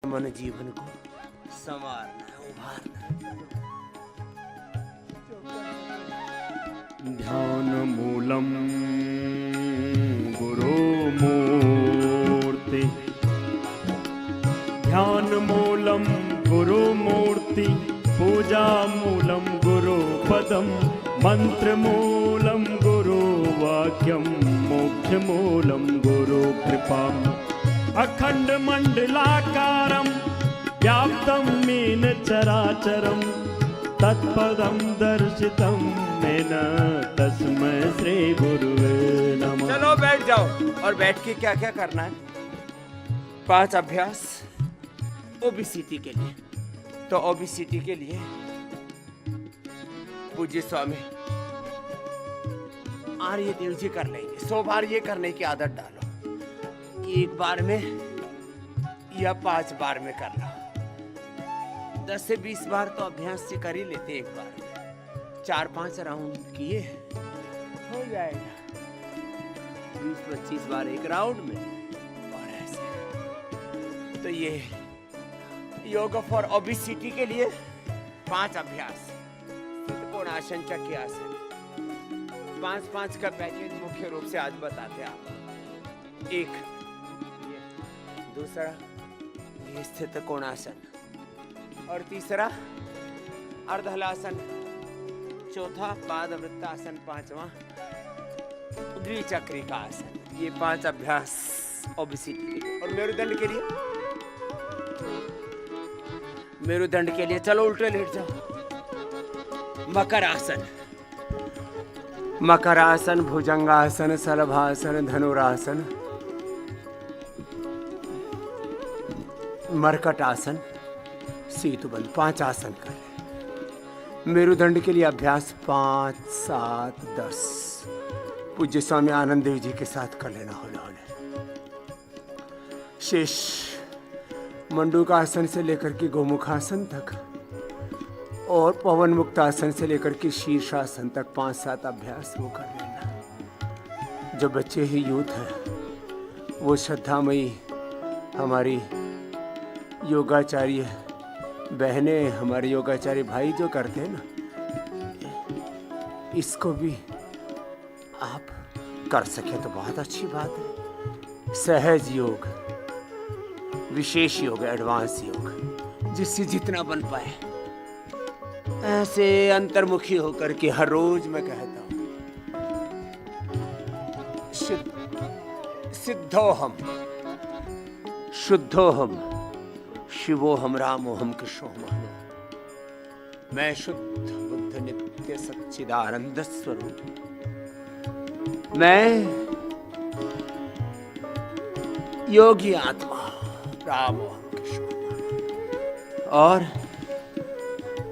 मन जीवन को संवारना उभारना। ध्यान मूलम गुरु मूर्ति, ध्यान मूलम गुरु मूर्ति, पूजा मूलम गुरु पदम, मंत्र मूलम गुरु वाक्यम, मोक्ष मूलम गुरु कृपा, अखंड मंडलाकारं व्याप्तं येन चराचरं, तत्पदं दर्शितं येन तस्मै श्री गुरुवे नमः। चलो बैठ जाओ। और बैठ के क्या क्या करना है? 5 अभ्यास ओबीसीटी के लिए। तो ओबीसीटी के लिए पूज्य स्वामी आर्य देव जी कर लेंगे। 100 बार ये करने की आदत डालो। एक बार में या 5 बार में कर लो। 10 से 20 बार तो अभ्यास से कर ही लेते एक बार में। 4-5 राउंड किए हो जाएगा। 20-25 बार एक राउंड में। और ऐसे तो ये योगा फॉर ओबेसिटी के लिए 5 अभ्यास। त्रिकोणासन, चक्र आसन, 5-5 का पैकेज मुख्य रूप से आज बताते हैं आप। एक, दूसरा ये स्थित कोणासन, और तीसरा अर्धहलासन, चौथा पादवृत्तासन, 5वां द्विचक्री का आसन। ये 5 अभ्यास ओबेसिटी के लिए। और मेरुदंड के लिए, मेरुदंड के लिए चलो उल्टे लेट जाओ। मकर आसन, मकर आसन, भुजंगासन, शलभासन, धनुरासन, मरकट आसन, सेतुबंध। 5 आसन करें। मेरुदंड के लिए अभ्यास 5, 7, 10 पूज्य स्वामी आनंद देव जी के साथ कर लेना। हौले हौले। शेष मंडूकासन से लेकर के गोमुखासन तक और पवन मुक्तासन से लेकर के शीर्षासन तक 5-7 अभ्यास वो कर लेना। जो बच्चे ही यूथ हैं वो श्रद्धामयी हमारी योगाचार्य बहनें, हमारे योगाचार्य भाई जो करते हैं ना, इसको भी आप कर सके तो बहुत अच्छी बात है। सहज योग, विशेष योग, एडवांस योग, जिससे जितना बन पाए ऐसे अंतर्मुखी होकर के हर रोज मैं कहता हूं सिद्धोहम, शुद्धोहम, शिवोहम, रामोहम, कृष्णोहम। मैं शुद्ध बुद्ध नित्य सच्चिदानंद स्वरूप। मैं योगी आत्मा, रामोहम, कृष्णोहम। और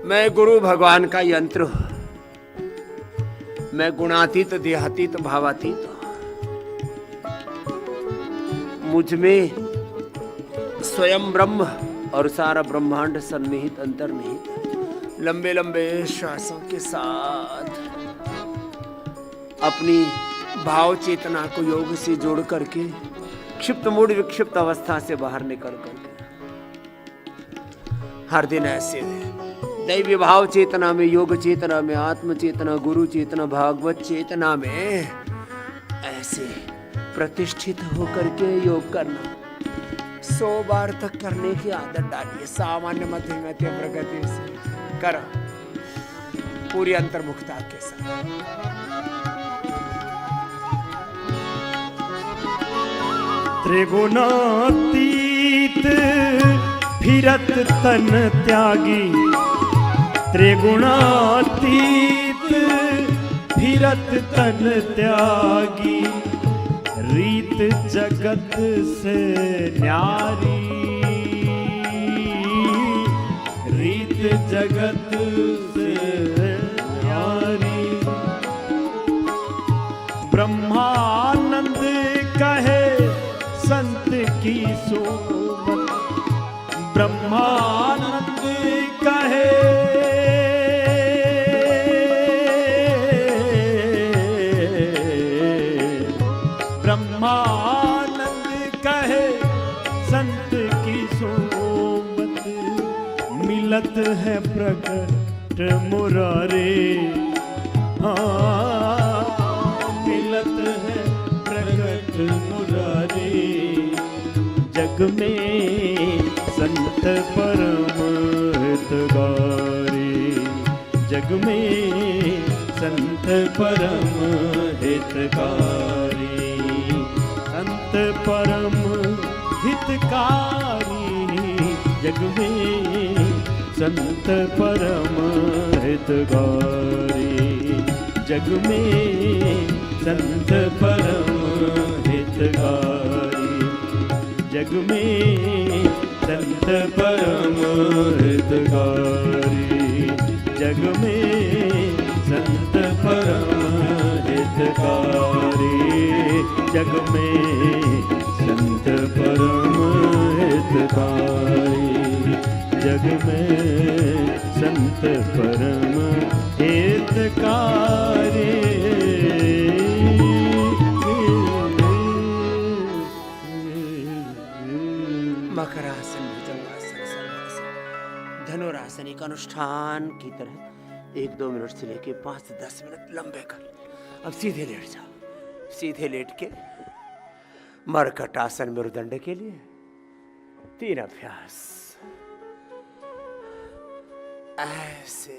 मैं गुरु भगवान का यंत्र हूं। मैं गुणातीत, देहातीत, भावातीत हूं। मुझ में स्वयं ब्रह्म और सारा ब्रह्मांड सन्निहित, अंतर्निहित। लंबे लंबे श्वासों के साथ अपनी भाव चेतना को योग से जोड़ करके क्षिप्त मूड विक्षिप्त अवस्था से बाहर निकल करके हर दिन ऐसे दैवी भाव चेतना में, योग चेतना में, आत्म चेतना, गुरु चेतना, भागवत चेतना में ऐसे प्रतिष्ठित होकर के योग करना। 100 बार तक करने की आदत डालिए। सामान्य मध्यम प्रगति से करो, पूरी अंतर्मुखता के साथ। त्रिगुणातीत फिरत तन त्यागी, त्रिगुणातीत फिरत तन त्यागी, रीत जगत से न्यारी, रीत जगत से न्यारी। ब्रह्मानंद कहे संत की सोमत, ब्रह्मानंद कहे ब्रह्मानंद कहे संत की सोमत। मिलत है प्रकट मुरारी, मिलत है प्रकट मुरारी। जग में संत परम हितकारी, जग में संत परम हितकारी, संत परम हितकारी। जग में संत परम हितकारी, जग में संत परम हितकारी, जग में संत परम हितकारी, जग में संत परम हितकारी, जग में संत परम हितकारी, जग में संत परम हितकारी। मकरासन, भुजंगासन, सर्वासन, धनुरासन एक अनुष्ठान की तरह 1-2 मिनट से लेके 5 से 10 मिनट लंबे कर। अब सीधे लेट जाओ। सीधे लेट के मरकटासन मेरुदंड के लिए 3 अभ्यास ऐसे।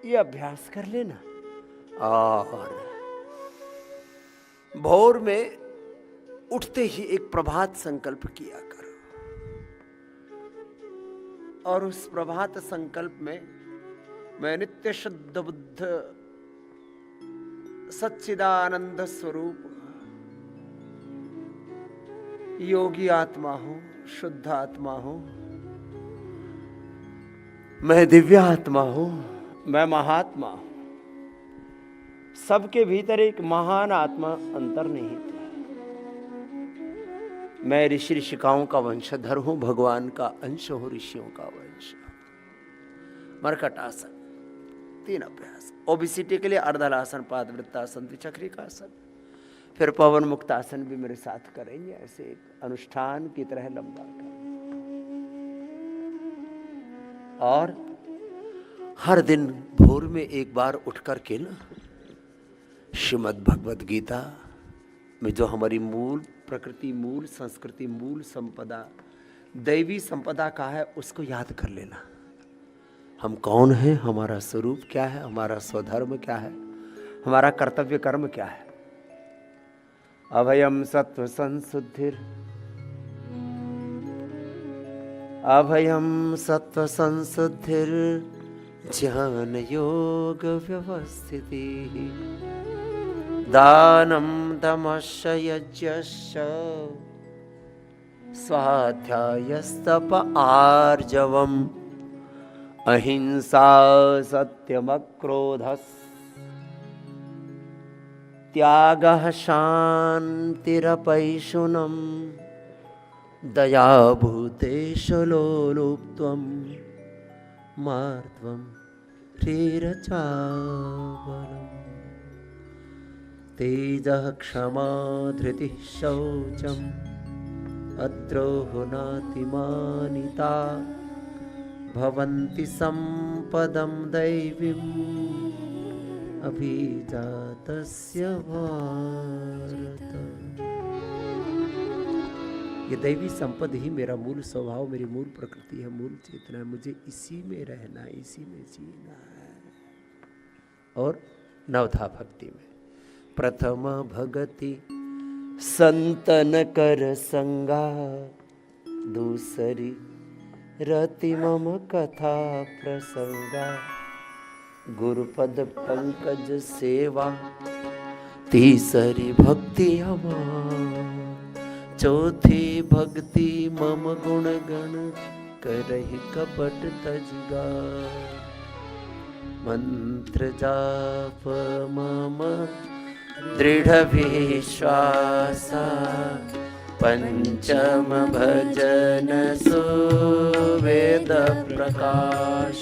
ये अभ्यास कर लेना और भोर में उठते ही एक प्रभात संकल्प किया करो और उस प्रभात संकल्प में मैं नित्य शुद्ध बुद्ध सच्चिदानंद स्वरूप योगी आत्मा हूं, शुद्ध आत्मा हूं, मैं दिव्य आत्मा हूं, मैं महात्मा हूं। सबके भीतर एक महान आत्मा अंतर्निहित है। मैं ऋषि ऋषिकाओं का वंशधर हूं, भगवान का अंश हूं, ऋषियों का वंश। मरकटासन 3 अभ्यास। ओबिसिटी के लिए अर्धलासन, पादवृत्तासन, द्विचक्रिकासन, फिर पवन मुक्तासन भी मेरे साथ करेंगे। ऐसे एक अनुष्ठान की तरह लंबा कर और हर दिन भोर में एक बार उठ कर के ना श्रीमद् भगवद गीता में जो हमारी मूल प्रकृति, मूल संस्कृति, मूल संपदा, दैवी संपदा का है, उसको याद कर लेना। हम कौन हैं, हमारा स्वरूप क्या है, हमारा स्वधर्म क्या है, हमारा कर्तव्य कर्म क्या है। अभयम सत्व संशुद्धिर, अभयम सत्व संशुद्धिर ज्ञान योग व्यवस्थिति, दानम दमश्च यज्ञश्च स्वाध्यायस्तप आर्जवम् अहिंसा सत्यमक्रोधस् त्यागः शान्तिरपैशुनम् दया भूतेषु लोलुप्त्वं मार्त्वं ह्रीरचापलम् तेजः क्षमा धृतिः शौचम् अद्रोहो नातिमानिता भवन्ति सम्पदं दैवीम् अभिजातस्य भारत। ये दैवी संपद ही मेरा मूल स्वभाव, मेरी मूल प्रकृति है, मूल चेतना है। मुझे इसी में रहना है, इसी में जीना है। और नवधा भक्ति में प्रथम भगति संतन कर संगा, दूसरी रति मम कथा प्रसंगा, गुरुपद पंकज सेवा, तीसरी भक्ति अमां, चौथी भक्ति मम गुण गण करहि कपट तजगा, मंत्र जाप मम दृढ़ विश्वासा, पंचम भजन सुवेद प्रकाश,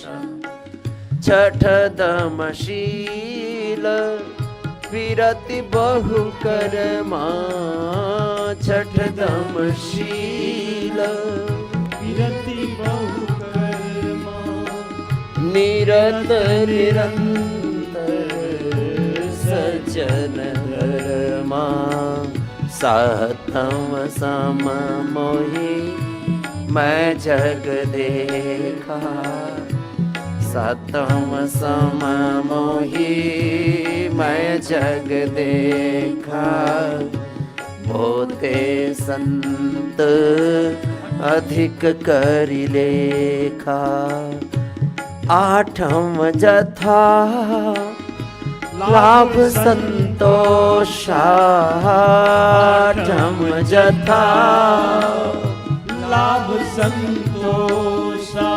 छठ दमशील बिरति बहु करमा छठ दम शील विरति बहु कर्मा निरत निरंतर सजन धर्मा सातम सम मोहि मैं जग देखा सातम सम मोहि मैं जग देखा होते संत अधिक करि लेखा आठम जथा लाभ संतोष आठम जथा लाभ संतोषा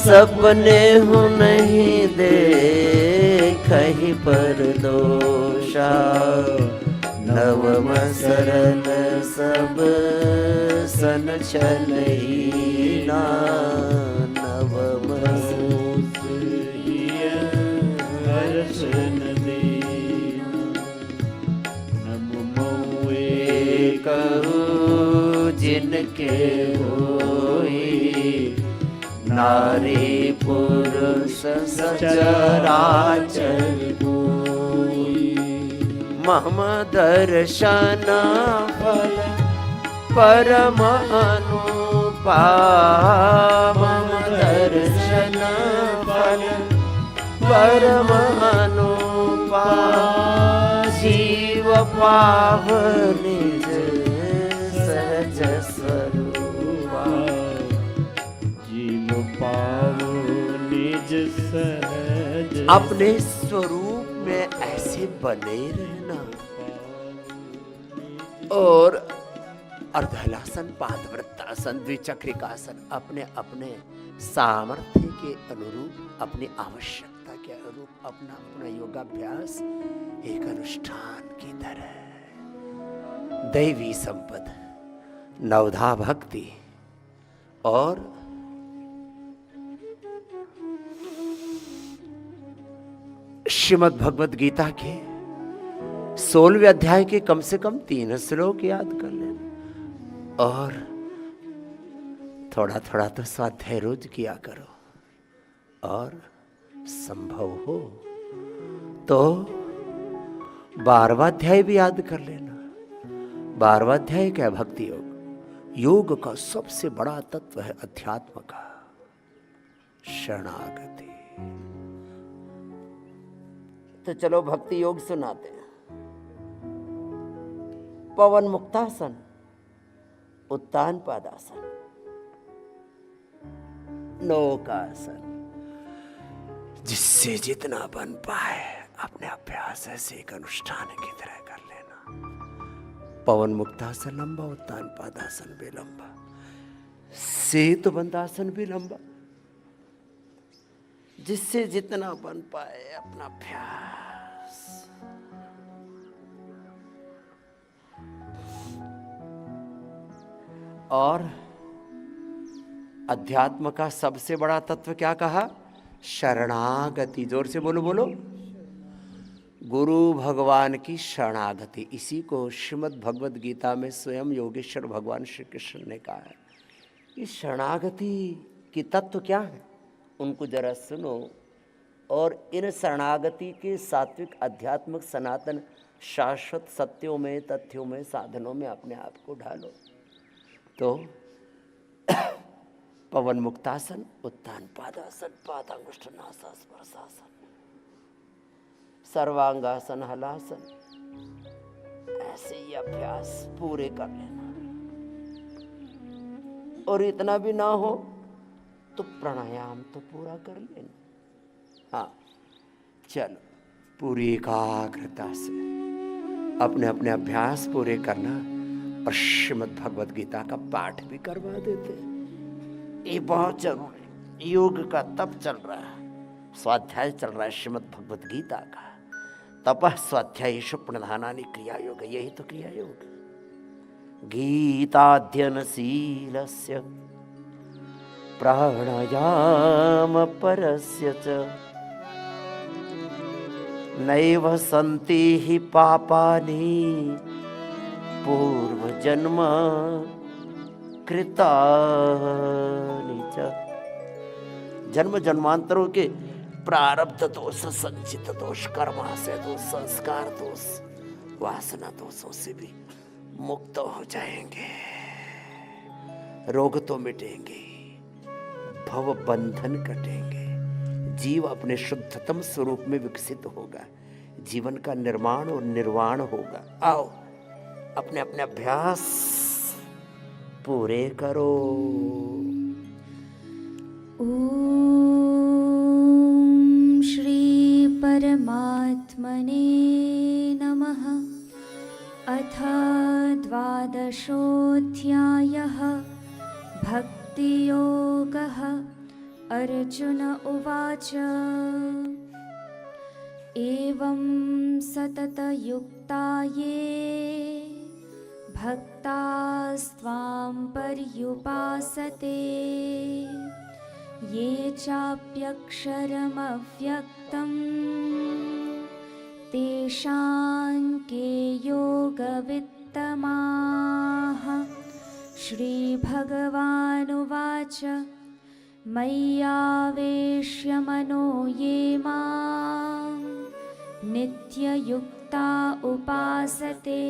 सपने हूँ नहीं देखहि पर दोषा नवम सरल सब सन छलहीना नवम हर्षन देना नमो कहूँ जिनके होई नारी पुरुष सचराचर कोई मम दर्शन फल परम अनुपा मम दर्शन फल परम अनुपा जीव पाव निज सहज स्वरूपा जीव पावो निज सहज अपने स्वरूप में ऐसे बने रहना और अर्धहलासन पादवृत्तासन द्विचक्रिकासन अपने अपने सामर्थ्य के अनुरूप अपनी आवश्यकता के अनुरूप अपना अपना योगाभ्यास एक अनुष्ठान की तरह दैवी संपद नवधा भक्ति और श्रीमद् भगवद गीता के 16वें अध्याय के कम से कम 3 श्लोक याद कर लेना और थोड़ा थोड़ा तो स्वाध्याय रोज किया करो और संभव हो तो 12वां अध्याय भी याद कर लेना। 12वां अध्याय क्या है? भक्ति योग। योग का सबसे बड़ा तत्व है अध्यात्म का शरणागति। तो चलो भक्ति योग सुनाते हैं। पवन मुक्तासन, उत्तान पादासन, नौकासन, जिससे जितना बन पाए अपने अभ्यास ऐसे एक अनुष्ठान की तरह कर लेना। पवन मुक्तासन लंबा, उत्तान पादासन भी लंबा, सेतु बंदासन भी लंबा, जिससे जितना बन पाए अपना अभ्यास। और अध्यात्म का सबसे बड़ा तत्व क्या कहा? शरणागति। जोर से बोलो बोलो। गुरु भगवान की शरणागति। इसी को श्रीमद् भगवद गीता में स्वयं योगेश्वर भगवान श्री कृष्ण ने कहा है। इस शरणागति की तत्व क्या है उनको जरा सुनो और इन शरणागति के सात्विक आध्यात्मिक सनातन शाश्वत सत्यों में, तथ्यों में, साधनों में अपने आप को ढालो। तो पवन मुक्तासन, उत्तान पादासन, पादांगुष्ठ नासास्पर्शासन, सर्वांगासन, हलासन, ऐसे ही अभ्यास पूरे कर लेना। और इतना भी ना हो तो प्राणायाम तो पूरा कर लेना। हाँ चलो, पूरी एकाग्रता से अपने अपने अभ्यास पूरे करना और श्रीमद् भगवद गीता का पाठ भी करवा देते। ये बहुत जरूरी। योग का तप चल रहा है, स्वाध्याय चल रहा है श्रीमद् भगवद गीता का। तपः स्वाध्यायेषु प्रधानानि क्रिया योग। यही तो क्रिया योग। गीताध्ययनशीलस्य प्राणायाम परस्य च नैव सन्ति हि पापानि पूर्वजन्म कृतानि च। जन्म जन्मांतरों के प्रारब्ध दोष, संचित दोष, कर्माशय दोष, संस्कार दोष, वासना दोषों से भी मुक्त हो जाएंगे। रोग तो मिटेंगे, भव बंधन कटेंगे, जीव अपने शुद्धतम स्वरूप में विकसित होगा, जीवन का निर्माण और निर्वाण होगा। आओ अपने अपने अभ्यास पूरे करो। ओम श्री परमात्मने नमः। अथ द्वादशोऽध्यायः भक्तियोगः। अर्जुन उवाच एवं सततयुक्ता ये भक्तास्त्वां पर्युपासते ये चाप्यक्षरमव्यक्तं तेषां के योगवित्तमाः। श्रीभगवानुवाच मय्यावेश्य मनो ये मां नित्ययुक्ता उपासते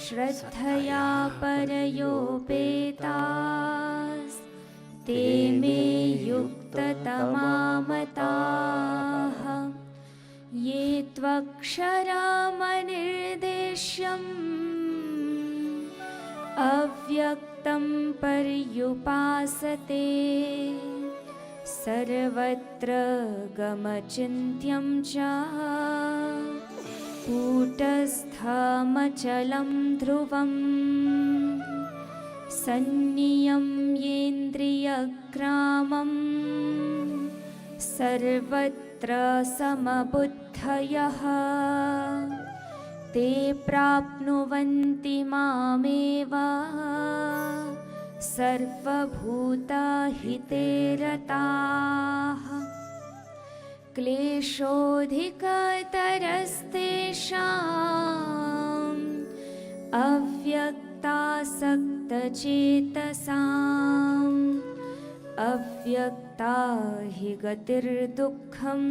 श्रद्धया परयोपेतास्ते मे युक्ततमा मताः। ये त्वक्षरमनिर्देश्यम् अव्यक्तं पर्युपासते सर्वत्र गमचिन्त्यं च कूटस्थमचलं ध्रुवम् सन्नियम्येन्द्रियग्रामं सर्वत्र समबुद्धयः ते प्राप्नुवन्ति मामेव सर्वभूतहिते रताः। क्लेशोऽधिकतरस्तेषाम् अव्यक्तासक्तचेतसाम् अव्यक्ता हि गतिर्दुःखम्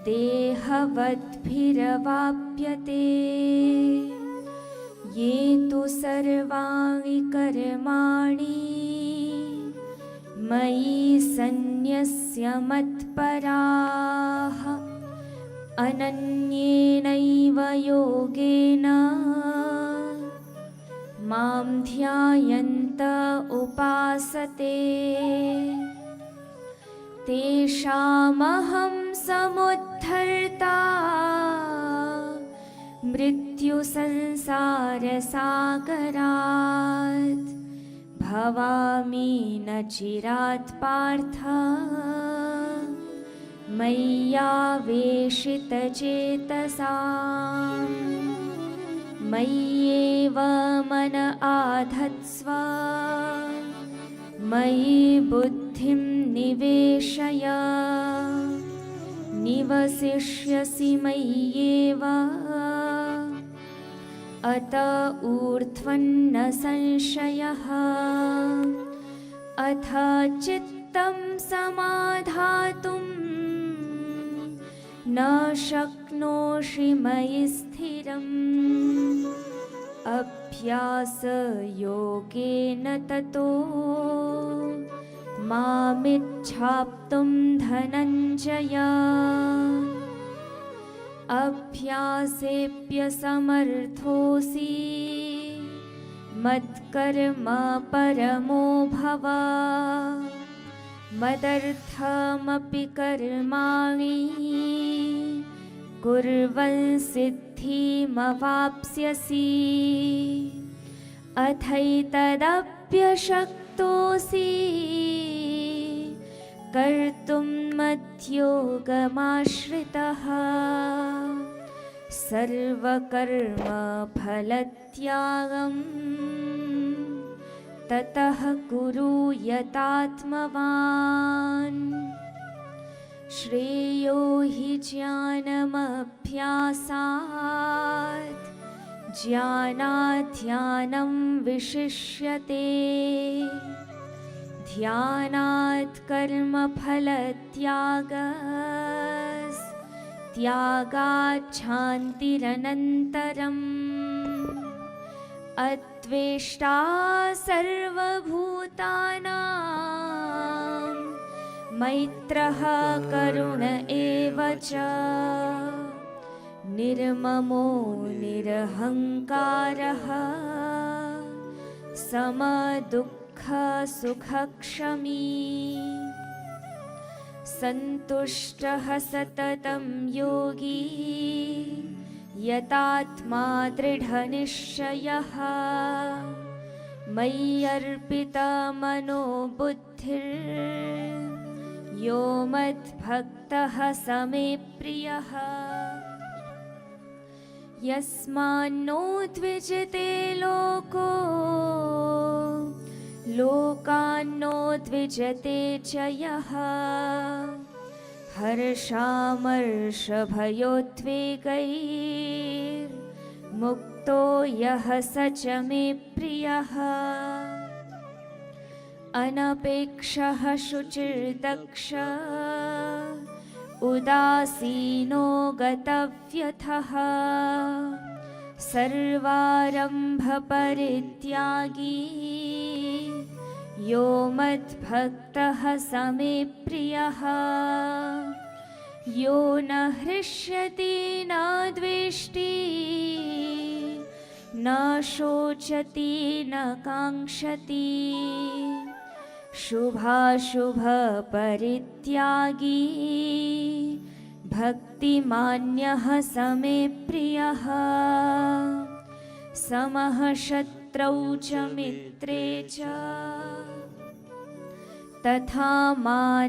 देहवद्भिरवाप्यते। ये तु सर्वाणि कर्माणि मयि सन्न्यस्य मत्पराः अनन्येनैव योगेन मां ध्यायन्त उपासते तेषामहं समुद्धर्ता मृत्युसंसारसागरात् भवामि न चिरात् पार्थ मय्यावेशितचेतसाम्। मय्येव मन आधत्स्व मयि बुद्धिं निवेशय निवसिष्यसि मय्येव अत ऊर्ध्वन्न संशयः। अथ चित्तं समाधातुं न शक्नोषि मयि स्थिरम् अभ्यासयोगेन ततो मामिच्छाप्तुं धनञ्जय। अभ्यासेऽप्यसमर्थोऽसि मत्कर्म परमो भव मदर्थमपि कर्माणि कुर्वन् सिद्धिमवाप्स्यसि। अथैतदप्यशक्तोऽसि कर्तुं मद्योगमाश्रितः सर्वकर्मफलत्यागं ततः कुरु यतात्मवान्। श्रेयो हि ज्ञानमभ्यासात् ज्ञानाध्यानं विशिष्यते ध्यानात् कर्मफलत्यागात् शान्तिरनन्तरम् अद्वेष्टा सर्वभूतानां मैत्रः करुण एव च निर्ममो निरहङ्कारः समदुःखसुखक्षमी सन्तुष्टः सततं योगी यतात्मा दृढनिश्चयः मय्यर्पितमनो बुद्धिर्यो मद्भक्तः स मे प्रियः यस्मान्नो द्विजते लोको लोकान्नो द्विजते च यः हर्षामर्षभयोद्वेगैर्मुक्तो यः स च मे प्रियः अनपेक्षः शुचिर्दक्ष उदासीनो गतव्यथः सर्वारम्भपरित्यागी यो मद्भक्तः स मे प्रियः यो न हृष्यति न द्वेष्टि न शोचति न काङ्क्षति शुभाशुभपरित्यागी भक्तिमान्यः स मे प्रियः समः शत्रौ च मित्रे च तथा मानापमानयोः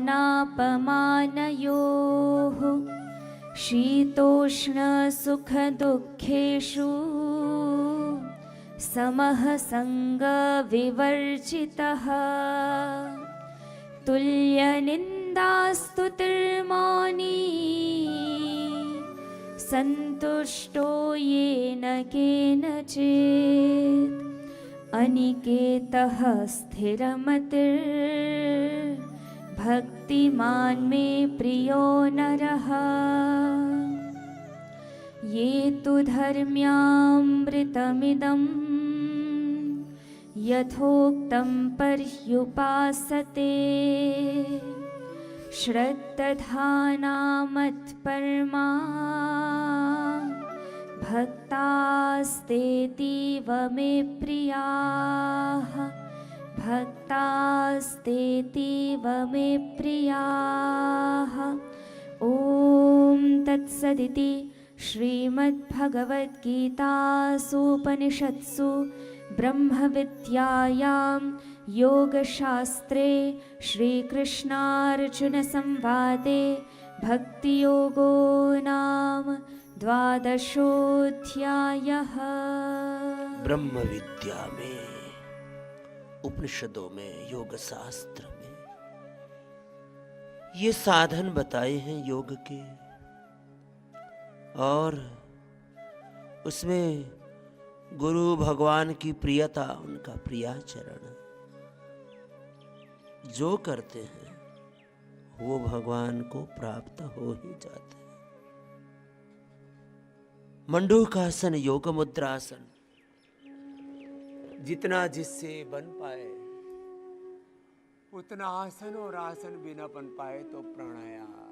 शीतोष्णसुखदुःखेषु समः सङ्गविवर्जितः तुल्यनिन्दास्तुतिर्मौनी सन्तुष्टो येन केनचित् अनिकेतः स्थिरमतिर्भक्तिमान् मे प्रियो नरः ये तु धर्म्यामृतमिदं यथोक्तं पर्युपासते श्रद्दधाना मत्परमा भक्तास्तेतीव मे प्रियाः भक्तास्तेतीव मे प्रियाः ॐ तत्सदिति श्रीमद्भगवद्गीतासूपनिषत्सु ब्रह्मविद्यायां योगशास्त्रे श्रीकृष्णार्जुनसंवादे भक्तियोगो नाम 12वादशोऽध्यायः। ब्रह्म विद्या में, उपनिषदों में, योग शास्त्र में ये साधन बताए हैं योग के, और उसमें गुरु भगवान की प्रियता, उनका प्रियाचरण जो करते हैं वो भगवान को प्राप्त हो ही जाते हैं। मंडूकासन, योग मुद्रासन, जितना जिससे बन पाए उतना आसन, और आसन भी न बन पाए तो प्राणायाम।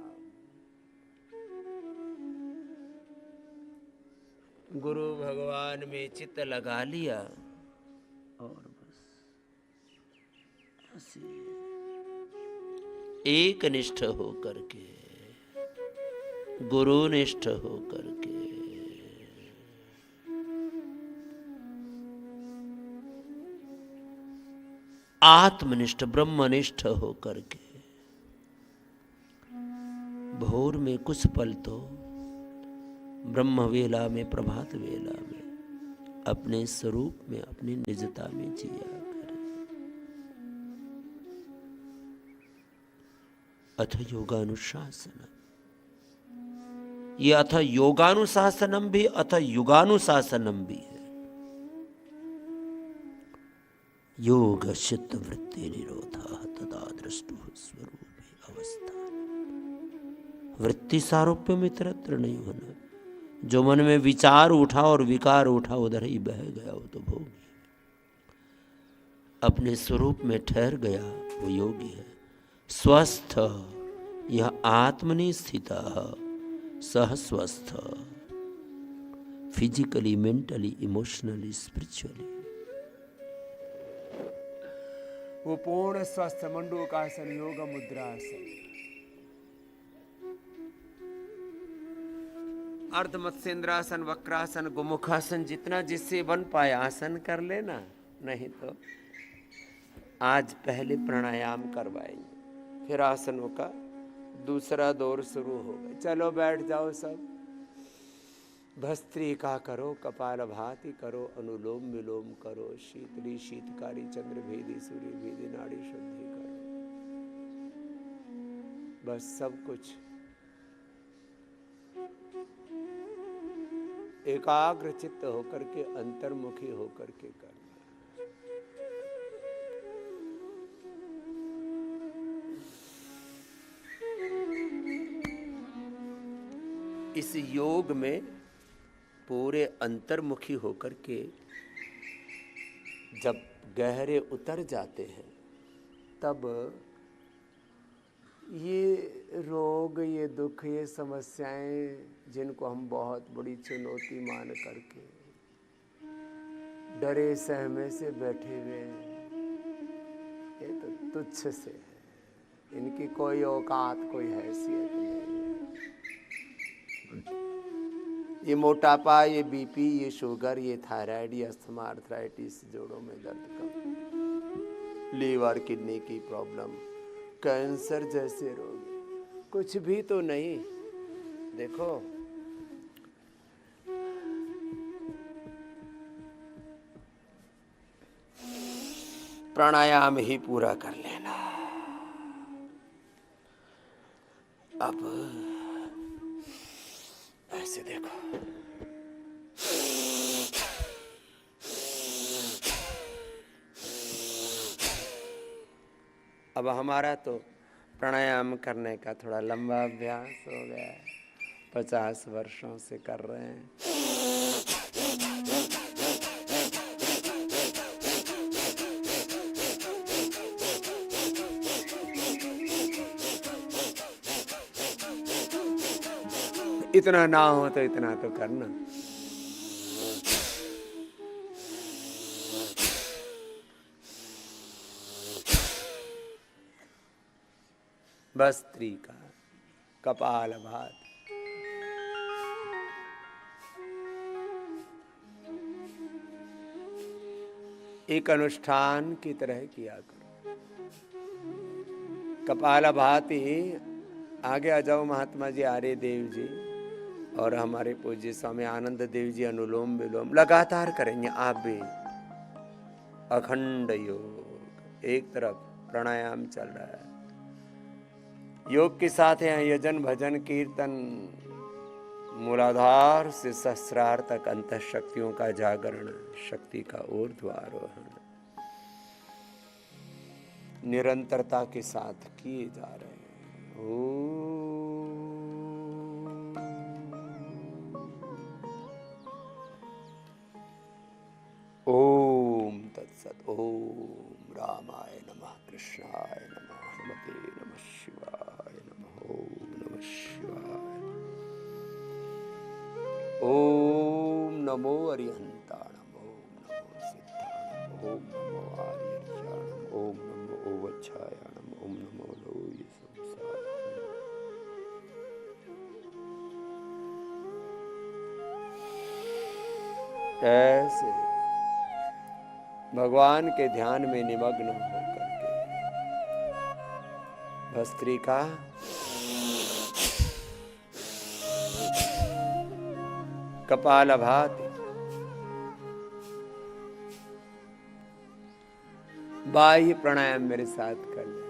गुरु भगवान में चित्त लगा लिया और बस ऐसे एक निष्ठ होकर के, गुरु निष्ठ होकर के आत्मनिष्ठ, ब्रह्मनिष्ठ होकर के भोर में कुछ पल तो ब्रह्म वेला में, प्रभात वेला में अपने स्वरूप में, अपनी निजता में जिया करें। अथ योगानुशासनम। ये अथ योगानुशासनम भी अथ युगानुशासनम भी है। योग चित्त वृत्ति निरोधा तदा दृष्टु स्वरूपे अवस्था। वृत्ति सारूप्य में इतरत्र नहीं होना। जो मन में विचार उठा और विकार उठा उधर ही बह गया वो तो भोगी। अपने स्वरूप में ठहर गया वो योगी है। स्वस्थ यह आत्मनि स्थित सह स्वस्थ, फिजिकली, मेंटली, इमोशनली, स्पिरिचुअली। वो पूर्ण स्वस्थ मंडूकासन, योग मुद्रासन, अर्ध मत्स्येंद्रासन, वक्रासन, गोमुखासन, जितना जिससे बन पाए आसन कर लेना। नहीं तो आज पहले प्राणायाम करवाएंगे, फिर आसनों का दूसरा दौर शुरू होगा। चलो बैठ जाओ सब। भस्त्रिका करो, कपालभाति करो, अनुलोम विलोम करो, शीतली शीतकारी, चंद्रभेदी, सूर्यभेदी, नाड़ी शुद्धि करो। बस सब कुछ एकाग्र चित्त होकर के, अंतर्मुखी होकर के करना। इस योग में पूरे अंतर्मुखी होकर के जब गहरे उतर जाते हैं, तब ये रोग, ये दुख, ये समस्याएं जिनको हम बहुत बड़ी चुनौती मान करके डरे सहमे से बैठे हुए हैं, ये तो तुच्छ से है। इनकी कोई औकात, कोई हैसियत नहीं है। ये मोटापा, ये बीपी, ये शुगर, ये थायराइड, ये अस्थमा, आर्थराइटिस, जोड़ों में दर्द का, लीवर किडनी की प्रॉब्लम, कैंसर जैसे रोग कुछ भी तो नहीं। देखो प्राणायाम ही पूरा कर लेना। अब ऐसे देखो, अब हमारा तो प्राणायाम करने का थोड़ा लंबा अभ्यास हो गया है, 50 वर्षों से कर रहे हैं। इतना ना हो तो इतना तो करना। भस्त्रिका, कपालभाति, एक अनुष्ठान की तरह किया करो। कपालभाति, आगे आ जाओ महात्मा जी आर्य देव जी और हमारे पूज्य स्वामी आनंद देव जी अनुलोम विलोम लगातार करेंगे। आप भी अखंड योग, एक तरफ प्राणायाम चल रहा है, योग के साथ है यजन भजन कीर्तन, मूलाधार से सहस्रार तक अंतः शक्तियों का जागरण, शक्ति का ऊर्ध्वारोहण निरंतरता के साथ किए जा रहे हैं। ओम तत्सत। ओम रामाय नमः, कृष्णाय नमः, नमते नमः शिवाय नमः। ओम नमः शिवाय। ओम नमो अरिहंताणम, ओम नमो सिद्धाणम, ओम नमो आर्यर्षाणम, ओम नमो ओवच्छायाणम, ओम नमो लोय संसाराणम। ऐसे भगवान के ध्यान में निमग्न होकर के भस्त्रिका, कपालभाति, बाह्य प्राणायाम मेरे साथ कर ले।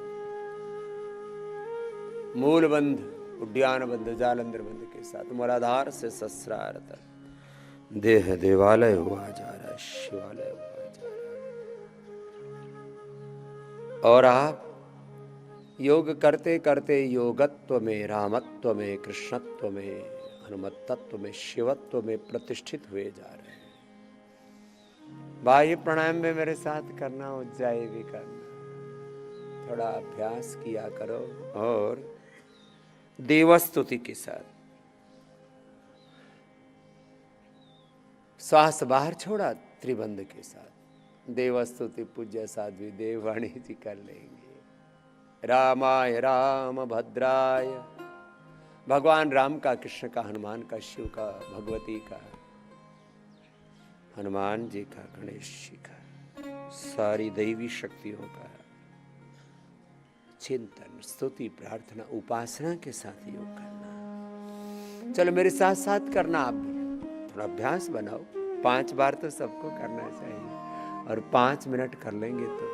मूल बंध, उद्यान बंध, जालंधर बंध के साथ मूलाधार से सहस्रार तक देह देवालय हुआ जा रहा, शिवालय हुआ जा रहा। और आप योग करते करते योगत्व में, रामत्व में, कृष्णत्व में, हनुमत्तत्व में, शिवत्व में प्रतिष्ठित हुए जा रहे हैं। बाह्य प्राणायाम में मेरे साथ करना, उज्जाई भी करना, थोड़ा अभ्यास किया करो। और देवस्तुति के साथ श्वास बाहर छोड़ा, त्रिबंध के साथ देवस्तुति पूज्य साध्वी देववाणी जी कर लेंगे। रामाय राम भद्राय, भगवान राम का, कृष्ण का, हनुमान का, शिव का, भगवती का, हनुमान जी का, गणेश जी का, सारी दैवी शक्तियों का चिंतन, स्तुति, प्रार्थना, उपासना के साथ योग करना। चलो मेरे साथ साथ करना। आप थोड़ा अभ्यास बनाओ। 5 बार तो सबको करना चाहिए, और 5 मिनट कर लेंगे तो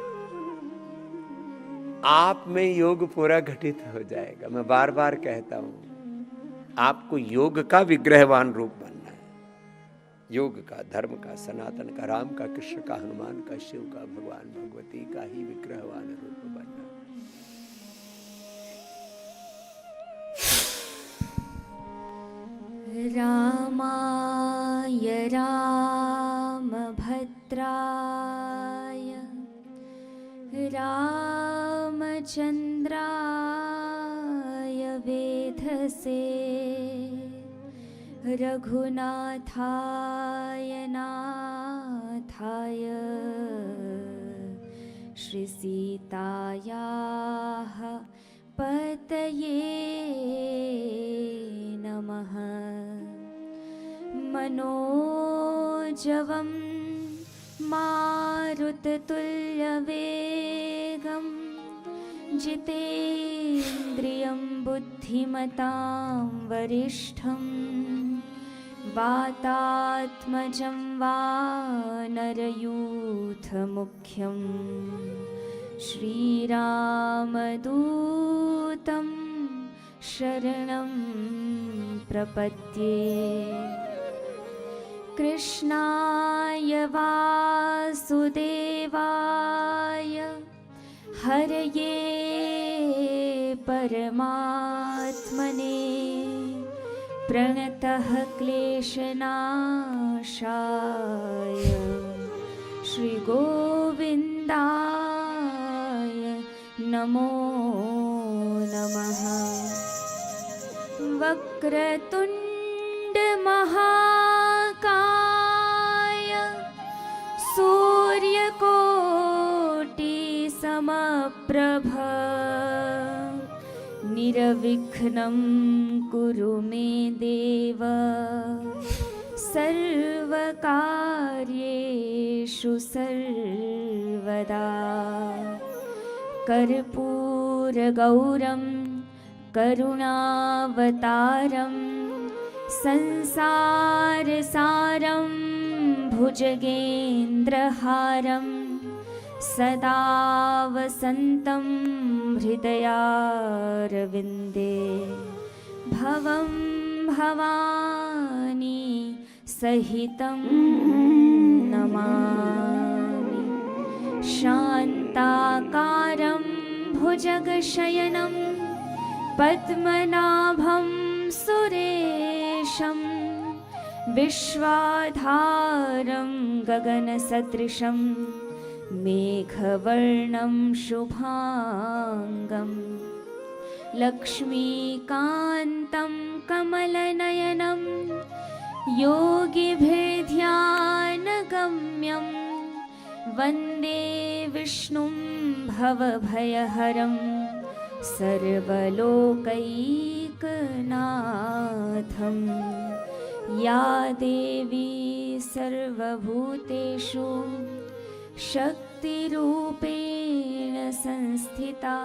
आप में योग पूरा घटित हो जाएगा। मैं बार बार कहता हूं, आपको योग का विग्रहवान रूप बनना है। योग का, धर्म का, सनातन का, राम का, कृष्ण का, हनुमान का, शिव का, भगवान भगवती का ही विग्रहवान रूप बनना है। रामाय रामभद्राय रामचन्द्राय वेधसे रघुनाथाय नाथाय श्रीसीतायाः पतये नमः। मनोजवं मारुततुल्यवेगं जितेन्द्रियं बुद्धिमतां वरिष्ठं वातात्मजं वानरयूथमुख्यं श्रीरामदूतं शरणं प्रपद्ये। कृष्णाय वासुदेवाय हरये परमात्मने प्रणतः क्लेशनाशाय श्रीगोविन्दाय नमो नमः। वक्रतुण्डमहाकाय सूर्यकोटिसमप्रभ निरविघ्नं कुरु मे देव सर्वकार्येषु सर्वदा। कर्पूरगौरं करुणावतारं संसारसारं भुजगेन्द्रहारं सदा वसन्तं हृदयारविन्दे। भवं भवानी सहितं नमामि। शान्ताकारं भुजगशयनं पद्मनाभं सुरेशं विश्वाधारं गगनसदृशं मेघवर्णं शुभांगं लक्ष्मीकान्तं कमलनयनं योगिभिर्ध्यानगम्यं वन्दे विष्णुं भवभयहरं सर्वलोकैकनाथं। या देवी सर्वभूतेषु शक्तिरूपेण संस्थिता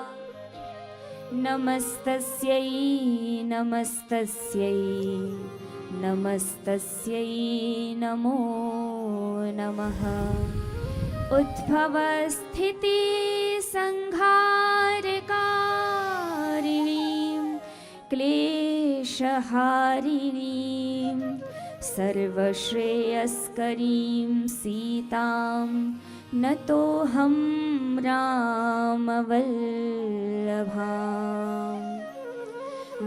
नमस्तस्यै नमस्तस्यै नमस्तस्यै नमो नमः। उद्भवस्थितिसंहारकारिणीं क्लेशहारिणीं सर्वश्रेयस्करीं सीतां नतोऽहं रामवल्लभाम्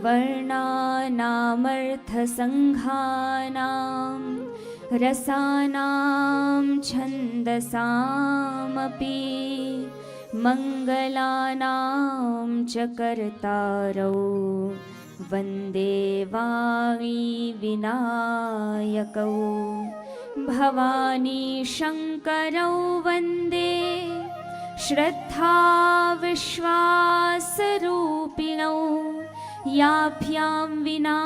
वर्णानामर्थसङ्घानां रसानां छन्दसामपि मङ्गलानां च कर्तारौ वन्दे वाणी विनायकौ भवानी शङ्करौ वन्दे श्रद्धा विश्वासरूपिणौ याभ्यां विना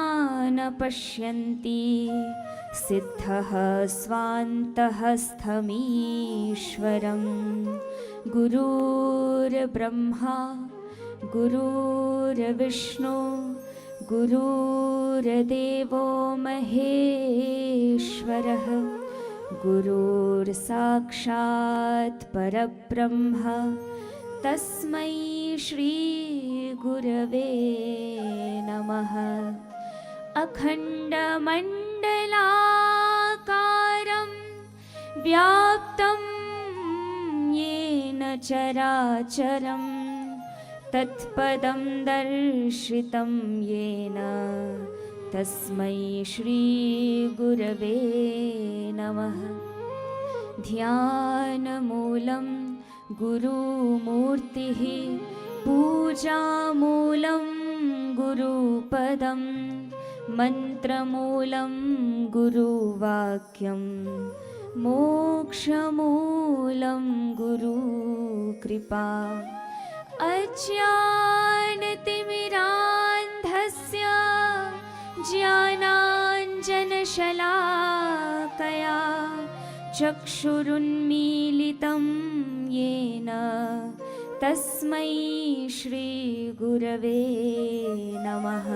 न पश्यन्ति सिद्धः स्वान्तहस्थमीश्वरं गुरुर्ब्रह्मा गुरुर्विष्णु गुरुर्देवो महेश्वरः गुरुर्साक्षात् परब्रह्म तस्मै श्री गुरवे नमः अखण्डमण्डलाकारं व्याप्तं येन चराचरं तत्पदं दर्शितं येन तस्मै श्रीगुरवे नमः ध्यानमूलं गुरुमूर्तिः पूजामूलं गुरुपदं मन्त्रमूलं गुरुवाक्यं मोक्षमूलं गुरुकृपा अज्ञानतिमिरान्धस्य ज्ञानाञ्जनशलाकया चक्षुरुन्मीलितं येन तस्मै श्रीगुरवे नमः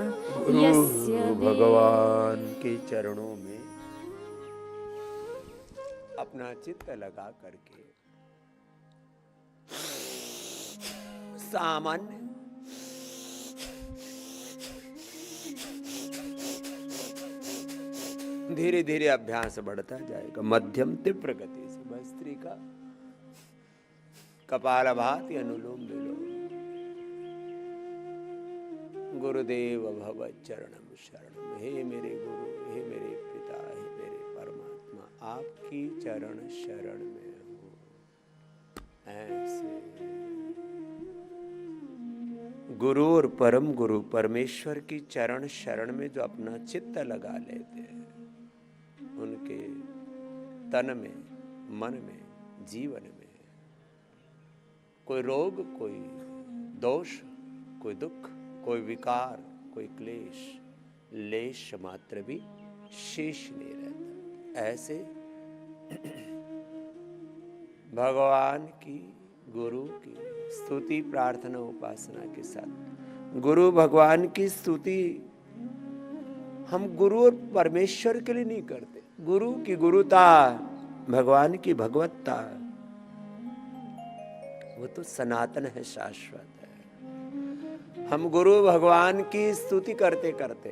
यस्य भगवान के चरणों में अपना चित्त लगा करके सामान्य धीरे धीरे अभ्यास बढ़ता जाएगा। मध्यम तीव्र गति से भस्त्री का कपालभाति अनुलोम विलोम। गुरुदेव भव चरणम शरणम। हे मेरे गुरु, हे मेरे पिता, हे मेरे परमात्मा, आपकी चरण शरण में हूँ। ऐसे गुरु और परम गुरु परमेश्वर की चरण शरण में जो अपना चित्त लगा लेते हैं, उनके तन में, मन में, जीवन में कोई रोग, कोई दोष, कोई दुख, कोई विकार, कोई क्लेश लेश मात्र भी शेष नहीं रहता। ऐसे भगवान की, गुरु की स्तुति प्रार्थना उपासना के साथ, गुरु भगवान की स्तुति हम गुरु और परमेश्वर के लिए नहीं करते। गुरु की गुरुता, भगवान की भगवत्ता, वो तो सनातन है, शाश्वत है। हम गुरु भगवान की स्तुति करते करते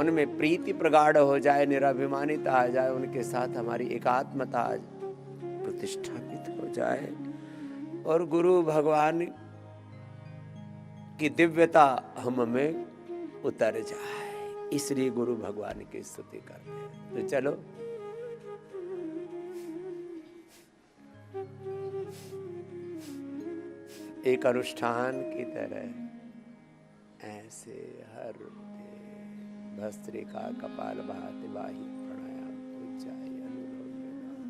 उनमें प्रीति प्रगाढ़ हो जाए, निराभिमानिता आ जाए, उनके साथ हमारी एकात्मता प्रतिष्ठापित हो जाए और गुरु भगवान की दिव्यता हम में उतर जाए, इसलिए गुरु भगवान की स्तुति करते हैं। तो चलो एक अनुष्ठान की तरह ऐसे हर भस्त्रिका कपाल भाति बाही प्राणायाम उज्जाई अनुलोम विलोम।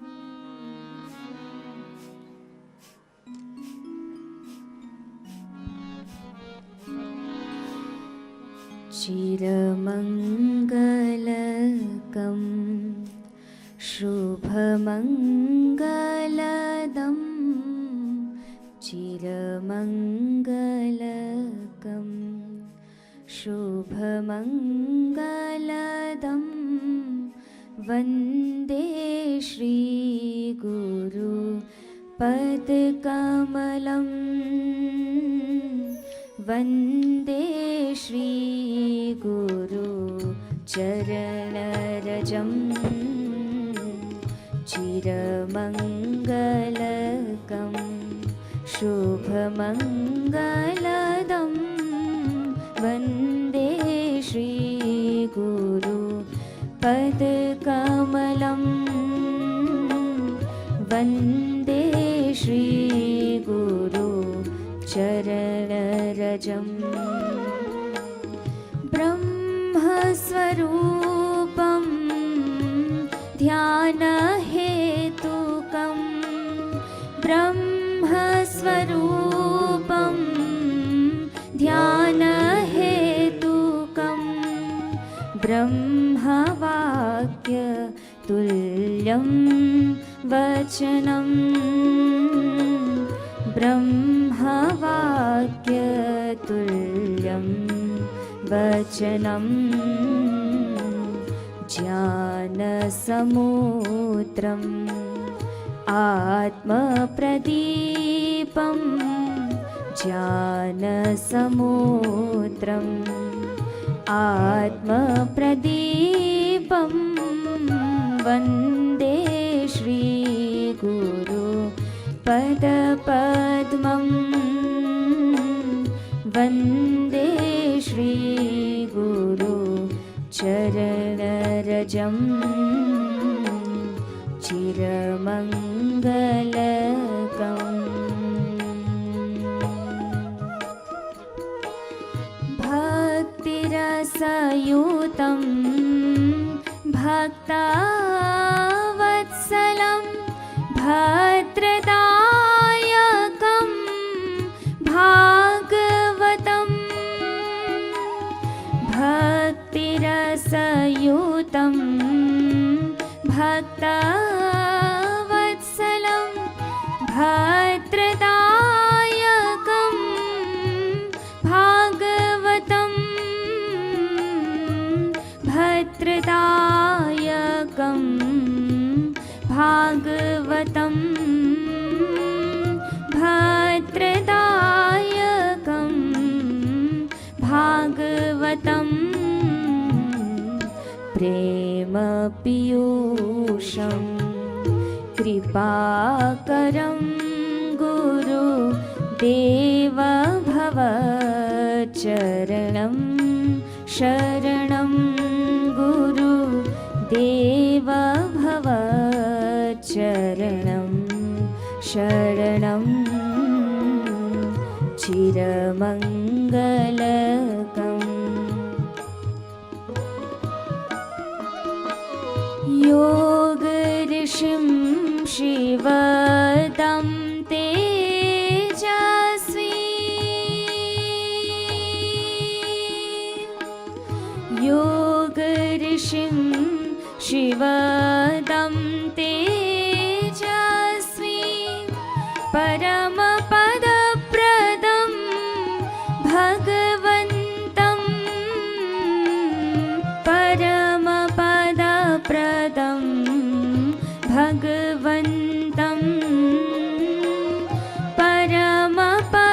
चिरमङ्गलकं शुभमङ्गलदं चिरमङ्गलकं शुभमङ्गलदं वन्दे श्रीगुरु पदकमलं वन्दे श्रीगुरु चरणरजं चिरमङ्गलकं शुभमङ्गलदं वन्दे श्रीगुरु पदकमलं वन्दे श्रीगुरु चरणरजं ब्रह्मस्वरूपं ध्यानहेतुकं ब्रह्मस्वरूपं ध्यानहेतुकं ब्रह्मवाक्यतुल्यं वचनं ब्रह्मवाक्यतुल्यं वचनं ज्ञानसमुद्रम् आत्मप्रदीपं ज्ञानसमुद्रम् आत्मप्रदीपं वन्दे श्रीगुरु पदपद्मं वन्दे श्रीगुरु चरणरजं चिरमङ्गलकम् भक्तिरसयुतं भक्तवत्सलं भद्रदायकं भागवतं भक्तिरसयुतं भक्तवत्सलं भद्रदायकं भागवतं भद्रदायकं भागवतं भद्रदायकं भागवतं प्रेमपीयूषं कृपाकरं गुरुदेवभवचरणं शरणं गुरुदेवभवचरणं शरणं चिरमङ्गलकम् योगऋषिं शिवदं तेजस्वी योगऋषिं शिवदं तेजस्वी परमपदप्रदं भगवन्तं परमपदप्रदं भगवन्तं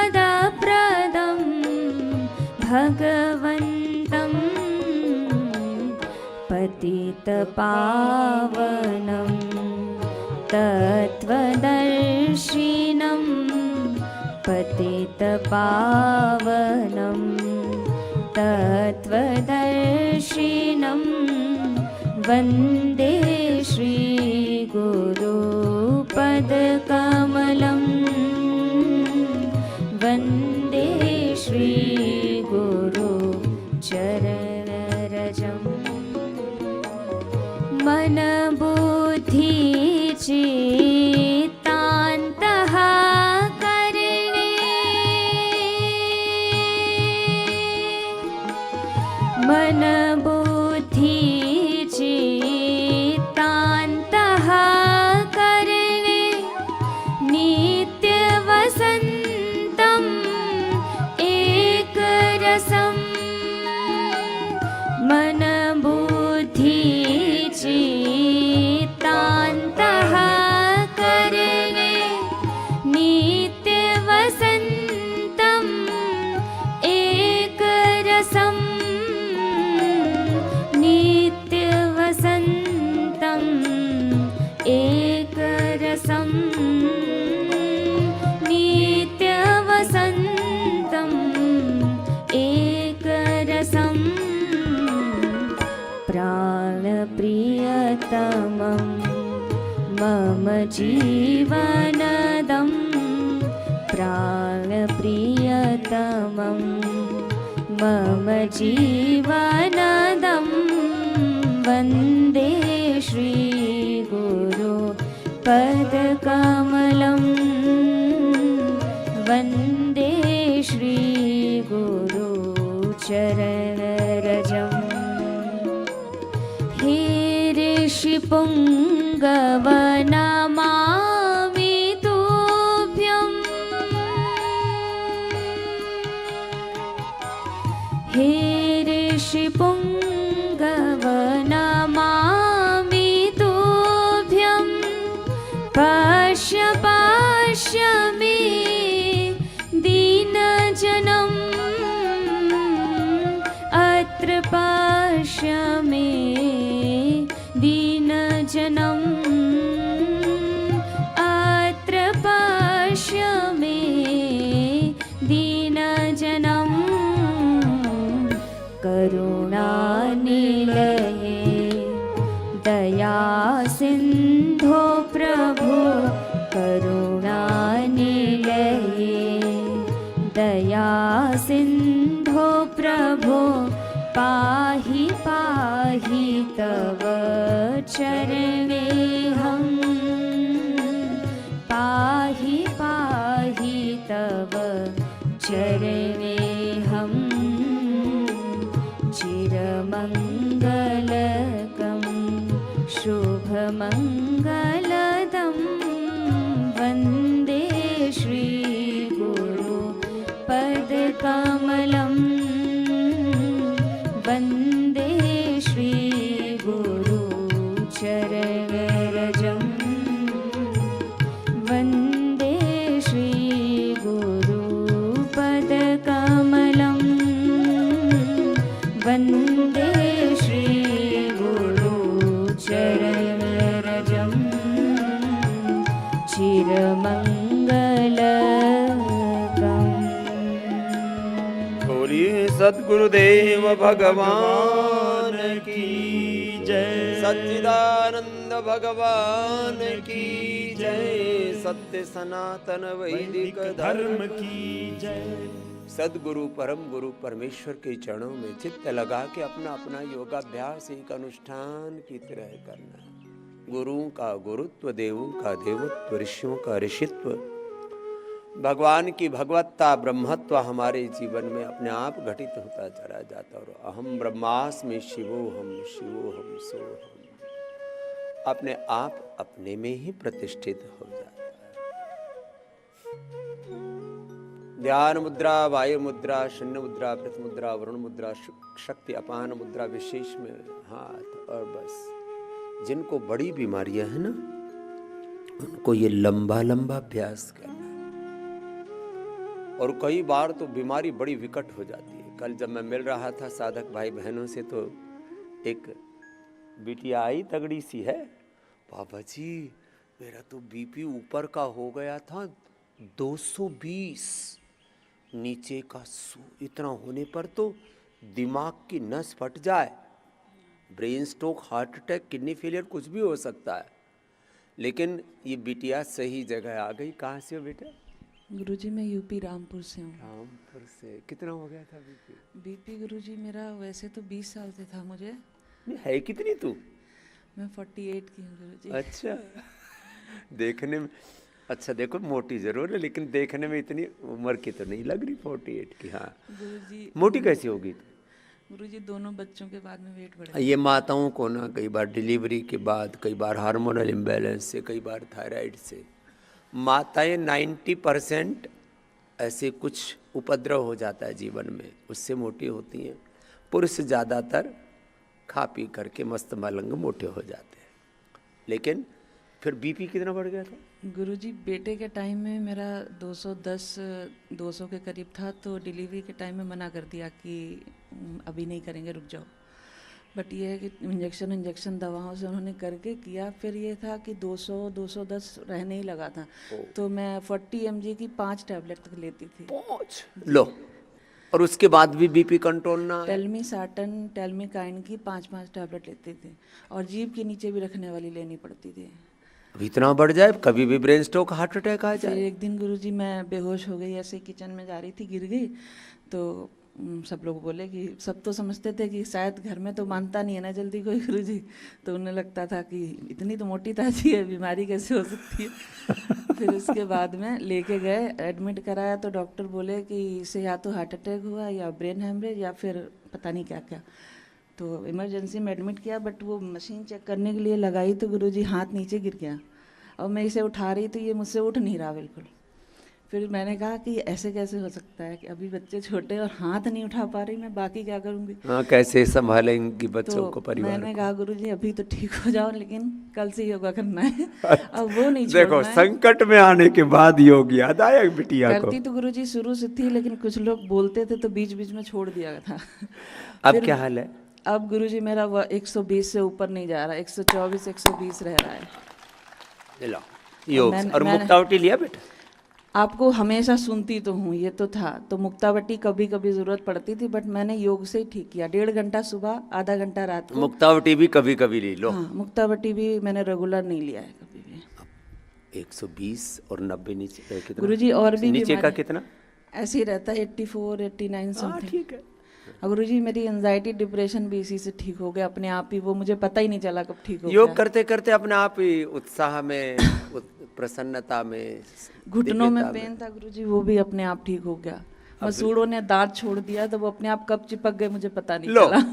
परमपदप्रदं भगवन्तं पतितपावनं तत्त्वदर्शिनं पतितपावनं तत्त्वदर्शिनं वन्दे श्रीगुरु पदकमलं वन्दे श्रीगुरु चरणरजम् मनबुद्धिचित्तान्तः करणे मनबुद्धिचित्तान्तः करणे नित्यवसन्तम् एकरसं मनबुद्धिचित्तान्तः करणे नित्यवसन्तम् प्रियतमं मम जीवनदं प्राणप्रियतमं मम जीवनदं वन्दे श्रीगुरो पदकमलं वन्दे श्रीगुरो चरणरजम् हे ऋषिपुङ्गवनमामि तुभ्यम् हे ऋषिपुङ्गवनमामि तुभ्यं पश्य पश्य मे दीनजनम् अत्र पश्य मे दीनजनम् अत्र पश्य मे दीनजनम् करुणानिलये दया सिन्धो प्रभो करुणानिलये दया सिन्धो प्रभो पाहि पाहि तव चरणेऽहं पाहि पाहि तव चरणेऽहं चिरमङ्गलकं शुभमङ्गलदं वन्दे श्रीगुरु पदकमलं वन्दे श्रीगुरु चरणरजं वन्दे श्रीगुरु पदकमलं वन्दे श्रीगुरु चरणरजं चिरमङ्गलकम्। बोलिए सद्गुरुदेव भगवान की जय। सच्चिदानंद भगवान की जय। सत्य सनातन वैदिक धर्म की जय। सदगुरु परम गुरु परमेश्वर के चरणों में चित्त लगा के अपना अपना योगाभ्यास एक अनुष्ठान की तरह करना। गुरुओं का गुरुत्व, देवों का देवत्व, ऋषियों का ऋषित्व, भगवान की भगवत्ता, ब्रह्मत्व हमारे जीवन में अपने आप घटित होता चला जाता और अहम ब्रह्मास्मि शिवोहम शिवोहम सोहम अपने आप अपने में ही प्रतिष्ठित हो जाता है। ध्यान मुद्रा, वायु मुद्रा, शून्य मुद्रा, पृथ मुद्रा, वरुण मुद्रा, शक्ति अपान मुद्रा, विशेष में हाथ। और बस जिनको बड़ी बीमारियां हैं ना, उनको ये लंबा लंबा अभ्यास करना। और कई बार तो बीमारी बड़ी विकट हो जाती है। कल जब मैं मिल रहा था साधक भाई बहनों से, तो एक बिटिया आई तगड़ी सी है, बाबा जी मेरा तो बीपी ऊपर का हो गया था 220, नीचे का इतना होने पर तो दिमाग की नस फट जाए, brain stroke, heart attack, kidney failure कुछ भी हो सकता है। लेकिन ये बिटिया सही जगह आ गई। कहाँ से हो बेटा? गुरुजी मैं यूपी रामपुर से हूँ। रामपुर से। कितना हो गया था बीपी? बीपी गुरुजी मेरा वैसे तो 20 साल से था मुझे। है कितनी तू? मैं 48 की हूँ गुरुजी। अच्छा देखने में, अच्छा देखो मोटी जरूर है, लेकिन देखने में इतनी उम्र की तो नहीं लग रही 48 की। हाँ गुरुजी मोटी कैसी होगी? गुरुजी दोनों बच्चों के बाद में वेट बढ़ा। ये माताओं को ना कई बार डिलीवरी के बाद, कई बार हार्मोनल इम्बैलेंस से, कई बार थायराइड से, माताएं 90% ऐसे कुछ उपद्रव हो जाता है जीवन में, उससे मोटी होती हैं। पुरुष ज़्यादातर खा पी करके मस्त मलंग मोटे हो जाते हैं। लेकिन फिर बीपी कितना बढ़ गया था? गुरुजी बेटे के टाइम में मेरा 210-200 के करीब था, तो डिलीवरी के टाइम में मना कर दिया कि अभी नहीं करेंगे, रुक जाओ। बट ये है कि इंजेक्शन दवाओं से उन्होंने करके किया, फिर ये था कि 200-210 रहने ही लगा था। तो मैं 40 mg की 5 टैबलेट तक लेती थी। 5 लो और उसके बाद भी बीपी कंट्रोल ना है? टेलमी साटन टेलमी काइन की 5-5 टैबलेट लेते थे और जीभ के नीचे भी रखने वाली लेनी पड़ती थी। अब इतना बढ़ जाए कभी भी ब्रेन स्ट्रोक हार्ट अटैक आ फिर जाए। एक दिन गुरुजी मैं बेहोश हो गई, ऐसे किचन में जा रही थी, गिर गई। तो सब लोग बोले कि सब तो समझते थे कि शायद घर में तो मानता नहीं है ना जल्दी कोई गुरुजी, तो उन्हें लगता था कि इतनी तो मोटी ताजी है, बीमारी कैसे हो सकती है। फिर उसके बाद में लेके गए, एडमिट कराया, तो डॉक्टर बोले कि इसे या तो हार्ट अटैक हुआ या ब्रेन हेमरेज या फिर पता नहीं क्या क्या। तो इमरजेंसी में एडमिट किया, बट वो मशीन चेक करने के लिए लगाई तो गुरुजी हाथ नीचे गिर गया और मैं इसे उठा रही तो ये मुझसे उठ नहीं रहा बिल्कुल। फिर मैंने कहा कि ऐसे कैसे हो सकता है कि अभी बच्चे छोटे और हाथ नहीं उठा पा रही, मैं बाकी क्या करूँगी। हाँ, कैसे संभालेंगी बच्चों को, तो परिवार मैंने को? कहा गुरुजी अभी तो ठीक हो जाओ, लेकिन कल से योगा करना है। अब वो नहीं छोड़ना देखो, है। संकट में आने के बाद योग याद आया बिटिया को। करती तो गुरुजी शुरू से थी, लेकिन कुछ लोग बोलते थे तो बीच बीच में छोड़ दिया था। अब क्या हाल है? अब गुरुजी मेरा 120 से ऊपर नहीं जा रहा, 124 120 रह रहा है। लो योग। और मुक्तावटी लिया बेटा? आपको हमेशा सुनती तो हूँ, ये तो था, तो मुक्तावटी कभी कभी जरूरत पड़ती थी, बट मैंने योग से ही ठीक किया। 1.5 घंटा सुबह, आधा घंटा रात को। मुक्तावटी भी कभी कभी ले लो। हाँ, मुक्तावटी भी मैंने रेगुलर नहीं लिया है कभी भी। 120 और 90 नीचे कितना? गुरुजी और भी नीचे का बीमारी- कितना? ऐसे ही रहता है 84 89 हाँ समथिंग। ठीक है। गुरुजी मेरी एंजाइटी डिप्रेशन भी इसी से ठीक हो गया अपने आप ही, वो मुझे पता ही नहीं चला कब ठीक हो योग गया। करते करते अपने आप ही उत्साह में, प्रसन्नता में, घुटनों में दिव्यता पेन था गुरुजी, वो भी अपने आप ठीक हो गया। मसूड़ों ने दांत छोड़ दिया तो वो अपने आप कब चिपक गए मुझे पता नहीं लो, चला।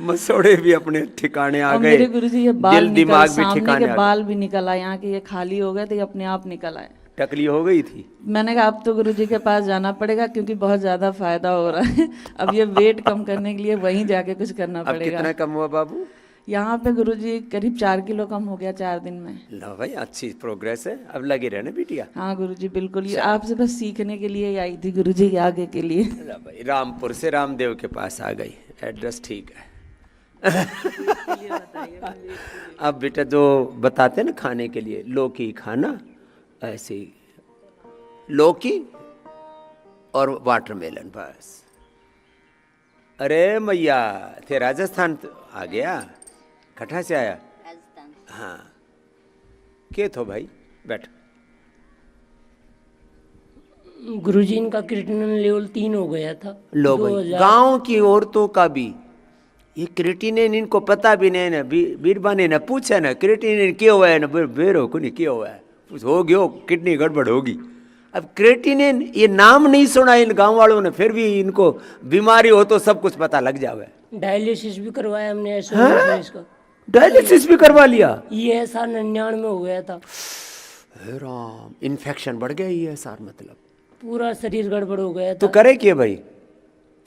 मसोड़े भी अपने ठिकाने आ और गए। मेरे गुरुजी ये बाल दिल निकल, दिमाग भी सामने ठिकाने के आ बाल भी निकल आए, यहाँ के ये खाली हो गए तो ये अपने आप निकल आए। टकली हो गई थी। मैंने कहा अब तो गुरुजी के पास जाना पड़ेगा क्योंकि बहुत ज्यादा फायदा हो रहा है। अब ये वेट कम करने के लिए वहीं जाके कुछ करना अब पड़ेगा। कितना कम हुआ बाबू? यहाँ पे गुरुजी करीब 4 किलो कम हो गया 4 दिन में। लो भाई, अच्छी प्रोग्रेस है। अब लगे रहना बिटिया। हाँ गुरुजी बिल्कुल, ये आपसे बस सीखने के लिए ही आई थी गुरुजी के आगे के लिए। लो भाई, रामपुर से रामदेव के पास आ गई। एड्रेस ठीक है। अब बेटा जो बताते ना खाने के लिए, लौकी खाना, ऐसे ही लौकी और वाटरमेलन बस। अरे मैया, थे राजस्थान तो आ गया? कहाँ से आया? राजस्थान। हाँ, के थो भाई? बैठ। गुरुजी इनका क्रिएटिनिन लेवल 3 हो गया था। लो भाई, 2000 गांव की औरतों का भी ये क्रिएटिनिन इनको पता भी नहीं ना। बीरबा ने ना पूछा ना क्रिएटिनिन क्या हुआ है ना, बेरो को नहीं क्या हुआ है, हो गया किडनी गड़बड़ होगी। अब क्रिएटिनिन ये नाम नहीं सुना इन गांव वालों ने, फिर भी इनको बीमारी हो तो सब कुछ पता लग जावे। डायलिसिस भी करवाया हमने ऐसे इसका। डायलिसिस भी करवा लिया? ये ऐसा 99 में हो गया था। हे राम, इन्फेक्शन बढ़ गया ये सार, मतलब पूरा शरीर गड़बड़ हो गया तो था। करे क्या भाई?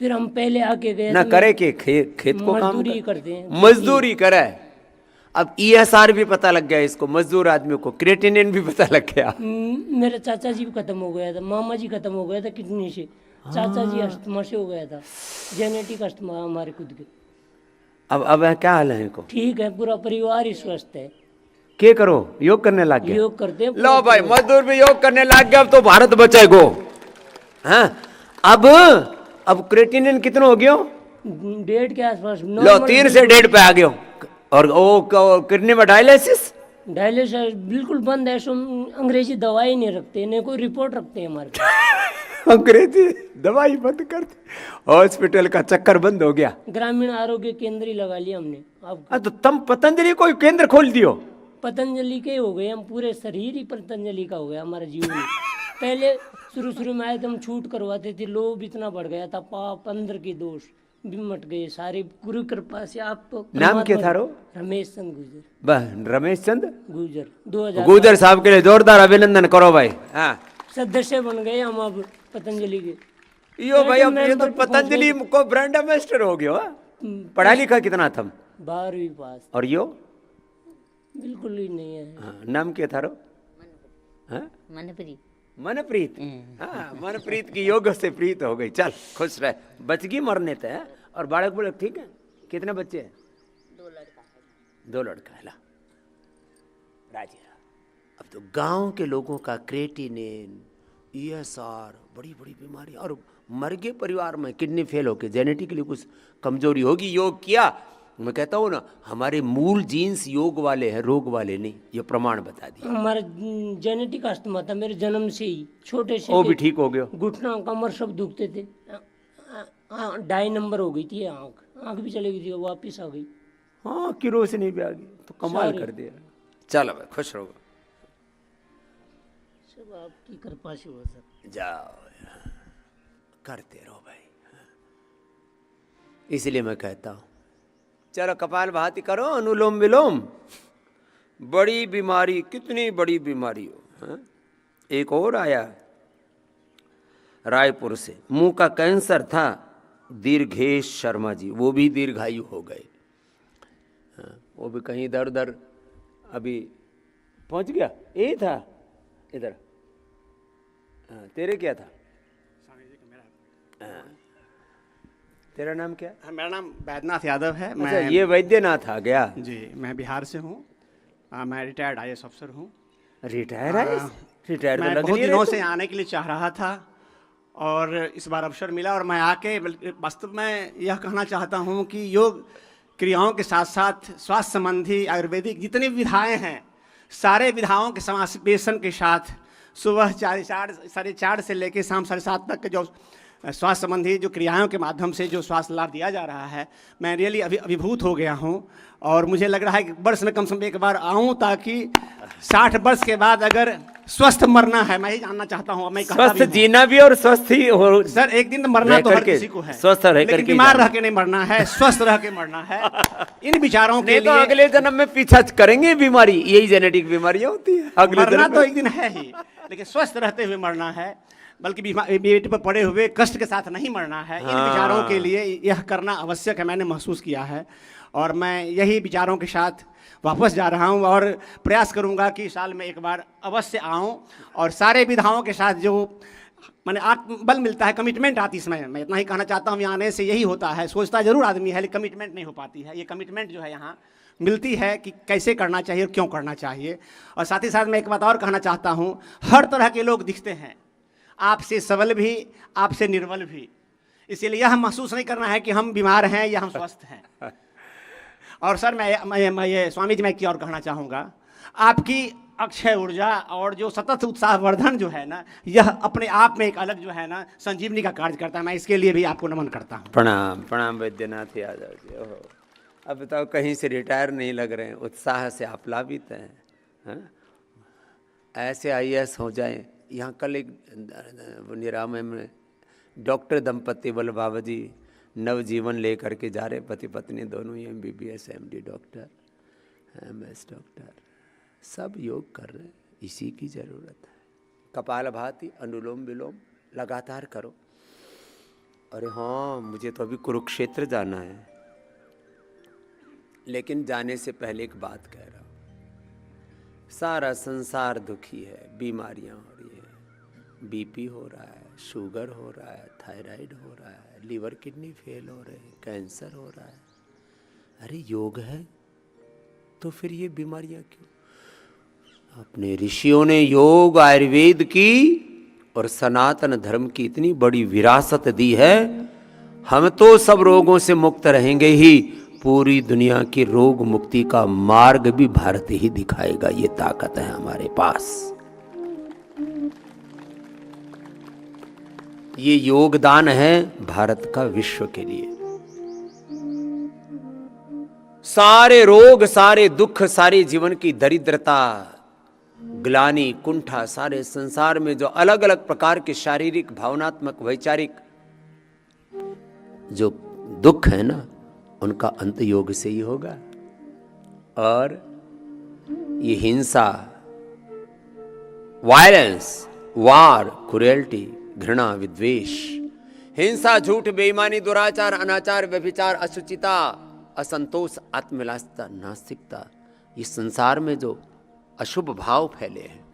फिर हम पहले आके गए ना थे, करे के खेत को काम मजदूरी कर, करते हैं। मजदूरी करे। अब ESR भी पता लग गया इसको, मजदूर आदमी को क्रिएटिनिन भी पता लग गया। मेरे चाचा जी भी खत्म हो गया था, मामा जी खत्म हो गया था किडनी से, चाचा जी अस्थमा से हो गया था, जेनेटिक अस्थमा हमारे खुद के। अब क्या हाल है इनको? ठीक है, पूरा परिवार ही स्वस्थ है। क्या करो? योग करने लग गए? योग करते हैं। लो भाई, मजदूर भी योग करने लग गया, अब तो भारत बचेगो। हाँ, अब क्रिएटिनिन कितना हो गया? 1.5 के आसपास। लो, 3 से 1.5 पे आ गयो। और वो किडनी में डायलिसिस? डायलिसिस बिल्कुल बंद है। सो अंग्रेजी दवाई नहीं रखते, नहीं कोई रिपोर्ट रखते हैं हमारे। अंग्रेजी दवाई बंद कर दी, हॉस्पिटल का चक्कर बंद हो गया। ग्रामीण आरोग्य केंद्र ही लगा लिया हमने। अब तो तुम पतंजलि कोई केंद्र खोल दियो? पतंजलि के हो गए हम, पूरे शरीर ही पतंजलि का हो गया हमारा जीवन। पहले शुरू में आए थे हम, छूट करवाते थे, लोभ इतना बढ़ गया था, पाप अंदर के दोष भी मट गए सारे, गुरु कृपा से। आप नाम क्या था रो? रमेश चंद गुजर। बस रमेश चंद गुजर 2000 गुजर साहब के लिए जोरदार अभिनंदन करो भाई। हाँ, सदस्य बन गए हम अब पतंजलि के। यो भाई, अब ये तो पतंजलि को ब्रांड एम्बेसडर हो गया। पढ़ा लिखा कितना था? 12वीं पास। और यो बिल्कुल ही नहीं है। हाँ, नाम क्या था रो? हाँ? मनप्रीत। हाँ, मनप्रीत की योग से प्रीत हो गई। चल खुश रह, बच गई मरने ते। और बालक बोले ठीक है? कितने बच्चे हैं? 2 लड़का है। ला राजी रहा। अब तो गांव के लोगों का क्रिएटिनिन, ESR, बड़ी बड़ी बीमारी, और मर गए परिवार में, किडनी फेल होके, जेनेटिकली कुछ कमजोरी होगी, योग किया। मैं कहता हूँ ना, हमारे मूल जीन्स योग वाले हैं, रोग वाले नहीं, ये प्रमाण बता दिया। हमारा जेनेटिक अस्थमा था मेरे जन्म से ही, छोटे से वो भी ठीक हो गया। घुटना कमर सब दुखते थे। 2.5 नंबर हो गई थी आँख भी चली गई थी, वापिस आ गई। हाँ, की रोशनी भी आ गई, तो कमाल कर दिया। चलो भाई, खुश रहो, सब आपकी कृपा से हुआ सर। जाओ, करते रहो भाई। इसलिए मैं कहता हूँ, चलो कपाल भाती करो, अनुलोम विलोम। बड़ी बीमारी, कितनी बड़ी बीमारी हो। हाँ? एक और आया रायपुर से, मुंह का कैंसर था, दीर्घेश शर्मा जी, वो भी दीर्घायु हो गए। हाँ, वो भी कहीं इधर उधर अभी पहुंच गया। ये था इधर। हाँ, तेरे क्या था? हाँ, तेरा नाम क्या? मेरा नाम वैद्यनाथ यादव है। अच्छा, मैं ये वैद्यनाथ आ गया जी, मैं बिहार से हूँ। मैं रिटायर्ड IAS अफसर हूँ। रिटायर है? रिटायर मैं बहुत दिनों से आने के लिए चाह रहा था और इस बार अवसर मिला और मैं आके वास्तव में यह कहना चाहता हूँ कि योग क्रियाओं के साथ साथ स्वास्थ्य संबंधी आयुर्वेदिक जितनी विधाएं हैं, सारे विधाओं के समावेशन के साथ सुबह 4:30 से लेकर शाम 7:30 तक के जो स्वास्थ्य संबंधी जो क्रियाओं के माध्यम से जो स्वास्थ्य लाभ दिया जा रहा है, मैं रियली अभिभूत हो गया हूँ। और मुझे लग रहा है कि वर्ष में कम से कम एक बार आऊँ, ताकि 60 वर्ष के बाद अगर स्वस्थ मरना है, मैं ही जानना चाहता हूँ। मैं स्वस्थ जीना भी और स्वस्थ ही हो सर, एक दिन तो मरना तो हर किसी को है, स्वस्थ रह लेकिन करके बीमार रह के नहीं मरना है, स्वस्थ रह के मरना है। इन विचारों के तो लिए अगले जन्म में पीछा करेंगे बीमारी, यही जेनेटिक बीमारियां होती है। अगले मरना जन्म तो में एक दिन है ही, लेकिन स्वस्थ रहते हुए मरना है, बल्कि बेट पर पड़े हुए कष्ट के साथ नहीं मरना है। इन विचारों के लिए यह करना आवश्यक है, मैंने महसूस किया है। और मैं यही विचारों के साथ वापस जा रहा हूं और प्रयास करूंगा कि साल में एक बार अवश्य आऊं और सारे विधाओं के साथ जो मैंने आत्मबल मिलता है, कमिटमेंट आती है इसमें। मैं इतना ही कहना चाहता हूं, यहाँ आने से यही होता है। सोचता जरूर आदमी है, लेकिन कमिटमेंट नहीं हो पाती है। ये कमिटमेंट जो है यहाँ मिलती है कि कैसे करना चाहिए और क्यों करना चाहिए। और साथ ही साथ मैं एक बात और कहना चाहता हूँ, हर तरह के लोग दिखते हैं, आपसे सबल भी, आपसे निर्बल भी। इसीलिए यह महसूस नहीं करना है कि हम बीमार हैं या हम स्वस्थ हैं। और सर मैं ये स्वामी जी, मैं क्या और कहना चाहूँगा, आपकी अक्षय ऊर्जा और जो सतत उत्साहवर्धन जो है ना, यह अपने आप में एक अलग जो है ना संजीवनी का कार्य करता है। मैं इसके लिए भी आपको नमन करता हूँ। प्रणाम प्रणाम वैद्यनाथ यादव जी। ओहो, अब बताओ, कहीं से रिटायर नहीं लग रहे हैं, उत्साह से आप प्लावित हैं। हाँ? ऐसे IAS हो जाए। यहाँ कल एक निराम में डॉक्टर दंपति बोले, बाबा जी नवजीवन लेकर के जा रहे, पति पत्नी दोनों ही MBBS MD doctor, MS doctor, सब योग कर रहे हैं। इसी की ज़रूरत है। कपालभाति, अनुलोम विलोम लगातार करो। अरे हाँ, मुझे तो अभी कुरुक्षेत्र जाना है, लेकिन जाने से पहले एक बात कह रहा हूँ। सारा संसार दुखी है, बीमारियां हो रही है, BP हो रहा है, शुगर हो रहा है, थायराइड हो रहा है, लीवर किडनी फेल हो रहे हैं, कैंसर हो रहा है। अरे योग है तो फिर ये बीमारियां क्यों? अपने ऋषियों ने योग, आयुर्वेद की और सनातन धर्म की इतनी बड़ी विरासत दी है, हम तो सब रोगों से मुक्त रहेंगे ही, पूरी दुनिया की रोग मुक्ति का मार्ग भी भारत ही दिखाएगा। ये ताकत है हमारे पास। ये योगदान है भारत का विश्व के लिए। सारे रोग, सारे दुख, सारे जीवन की दरिद्रता, ग्लानि, कुंठा, सारे संसार में जो अलग अलग प्रकार के शारीरिक, भावनात्मक, वैचारिक जो दुख है ना, उनका अंत योग से ही होगा। और ये हिंसा, वायलेंस, वार, क्रूरल्टी, घृणा, विद्वेष, हिंसा, झूठ, बेईमानी, दुराचार, अनाचार, व्यभिचार, अशुचिता, असंतोष, आत्मविलासिता, नास्तिकता, ये संसार में जो अशुभ भाव फैले हैं,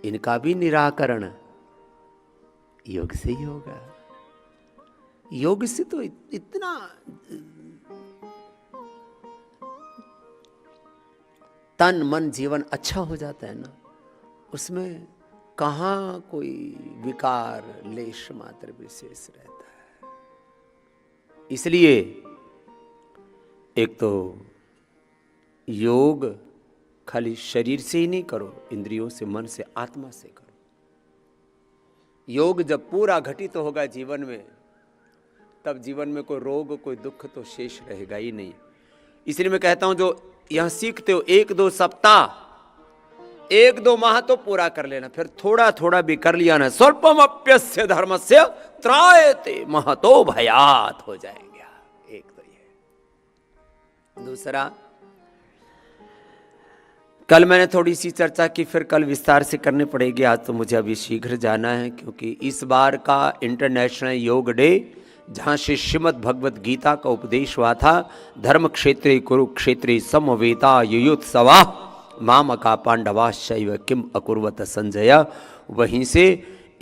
इनका भी निराकरण योग से ही होगा। योग से तो इतना तन मन जीवन अच्छा हो जाता है ना, उसमें कहाँ कोई विकार लेश मात्र विशेष रहता है। इसलिए एक तो योग खाली शरीर से ही नहीं करो, इंद्रियों से, मन से, आत्मा से करो। योग जब पूरा घटित होगा जीवन में, तब जीवन में कोई रोग, कोई दुख तो शेष रहेगा ही नहीं। इसलिए मैं कहता हूं, जो यहां सीखते हो 1-2 सप्ताह, 1-2 माह तो पूरा कर लेना, फिर थोड़ा थोड़ा भी कर लिया ना, स्वल्पमप्यस्य धर्मस्य त्रायते महतो भयात हो जाएंगे। एक तो ये। दूसरा, कल मैंने थोड़ी सी चर्चा की, फिर कल विस्तार से करनी पड़ेगी। आज तो मुझे अभी शीघ्र जाना है, क्योंकि इस बार का इंटरनेशनल योग डे, जहाँ से श्रीमद् भगवद गीता का उपदेश हुआ था, धर्म क्षेत्रे कुरुक्षेत्रे समवेता युयुत्सवा मामका पांडवाश्चैव किम अकुर्वत संजय। वहीं से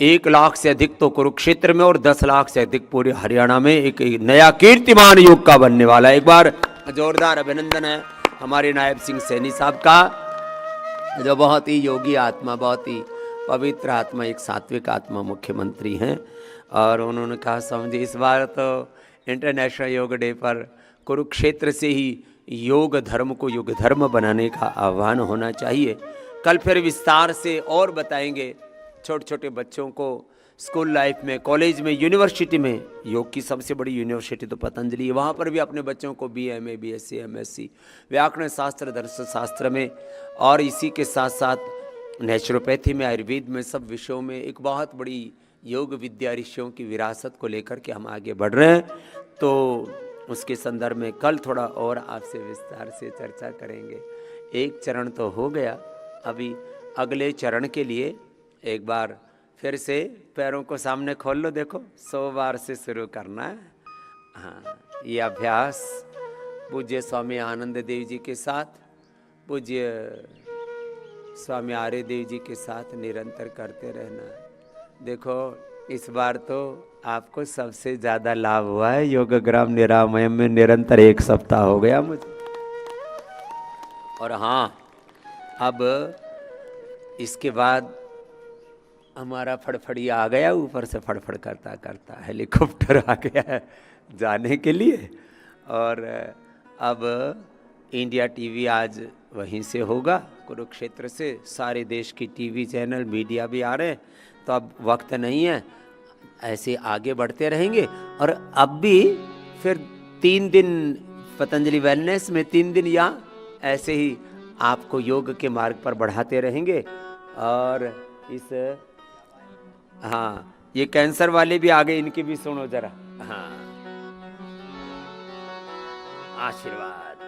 1 लाख से अधिक तो कुरुक्षेत्र में और 10 लाख से अधिक पूरे हरियाणा में एक नया कीर्तिमान योग का बनने वाला है। एक बार जोरदार अभिनंदन है हमारे नायब सिंह सैनी साहब का, जो बहुत ही योगी आत्मा, बहुत ही पवित्र आत्मा, एक सात्विक आत्मा मुख्यमंत्री हैं। और उन्होंने कहा, समझे इस बार तो इंटरनेशनल योग डे पर कुरुक्षेत्र से ही योग धर्म को युग धर्म बनाने का आह्वान होना चाहिए। कल फिर विस्तार से और बताएंगे। छोटे छोटे बच्चों को स्कूल लाइफ में, कॉलेज में, यूनिवर्सिटी में, योग की सबसे बड़ी यूनिवर्सिटी तो पतंजलि है, वहाँ पर भी अपने बच्चों को BA, BSc, MSc, व्याकरण शास्त्र, दर्शन शास्त्र में, और इसी के साथ साथ नेचुरोपैथी में, आयुर्वेद में, सब विषयों में एक बहुत बड़ी योग विद्या ऋषियों की विरासत को लेकर के हम आगे बढ़ रहे हैं। तो उसके संदर्भ में कल थोड़ा और आपसे विस्तार से चर्चा करेंगे। एक चरण तो हो गया, अभी अगले चरण के लिए एक बार फिर से पैरों को सामने खोल लो। देखो 100 बार से शुरू करना है। हाँ, ये अभ्यास पूज्य स्वामी आनंद देव जी के साथ, पूज्य स्वामी आर्य देव जी के साथ निरंतर करते रहना। देखो इस बार तो आपको सबसे ज़्यादा लाभ हुआ है। योगग्राम निरामयम में निरंतर 1 सप्ताह हो गया मुझे। और हाँ, अब इसके बाद हमारा फड़फड़िया आ गया, ऊपर से फड़फड़ करता करता हेलीकॉप्टर आ गया है जाने के लिए। और अब इंडिया टीवी आज वहीं से होगा, कुरुक्षेत्र से। सारे देश की टीवी चैनल, मीडिया भी आ रहे हैं, तो अब वक्त नहीं है, ऐसे आगे बढ़ते रहेंगे। और अब भी फिर 3 दिन पतंजलि वेलनेस में, 3 दिन यहाँ ऐसे ही आपको योग के मार्ग पर बढ़ाते रहेंगे। और इस हाँ, ये कैंसर वाले भी आगे, इनकी भी सुनो जरा। हाँ, आशीर्वाद।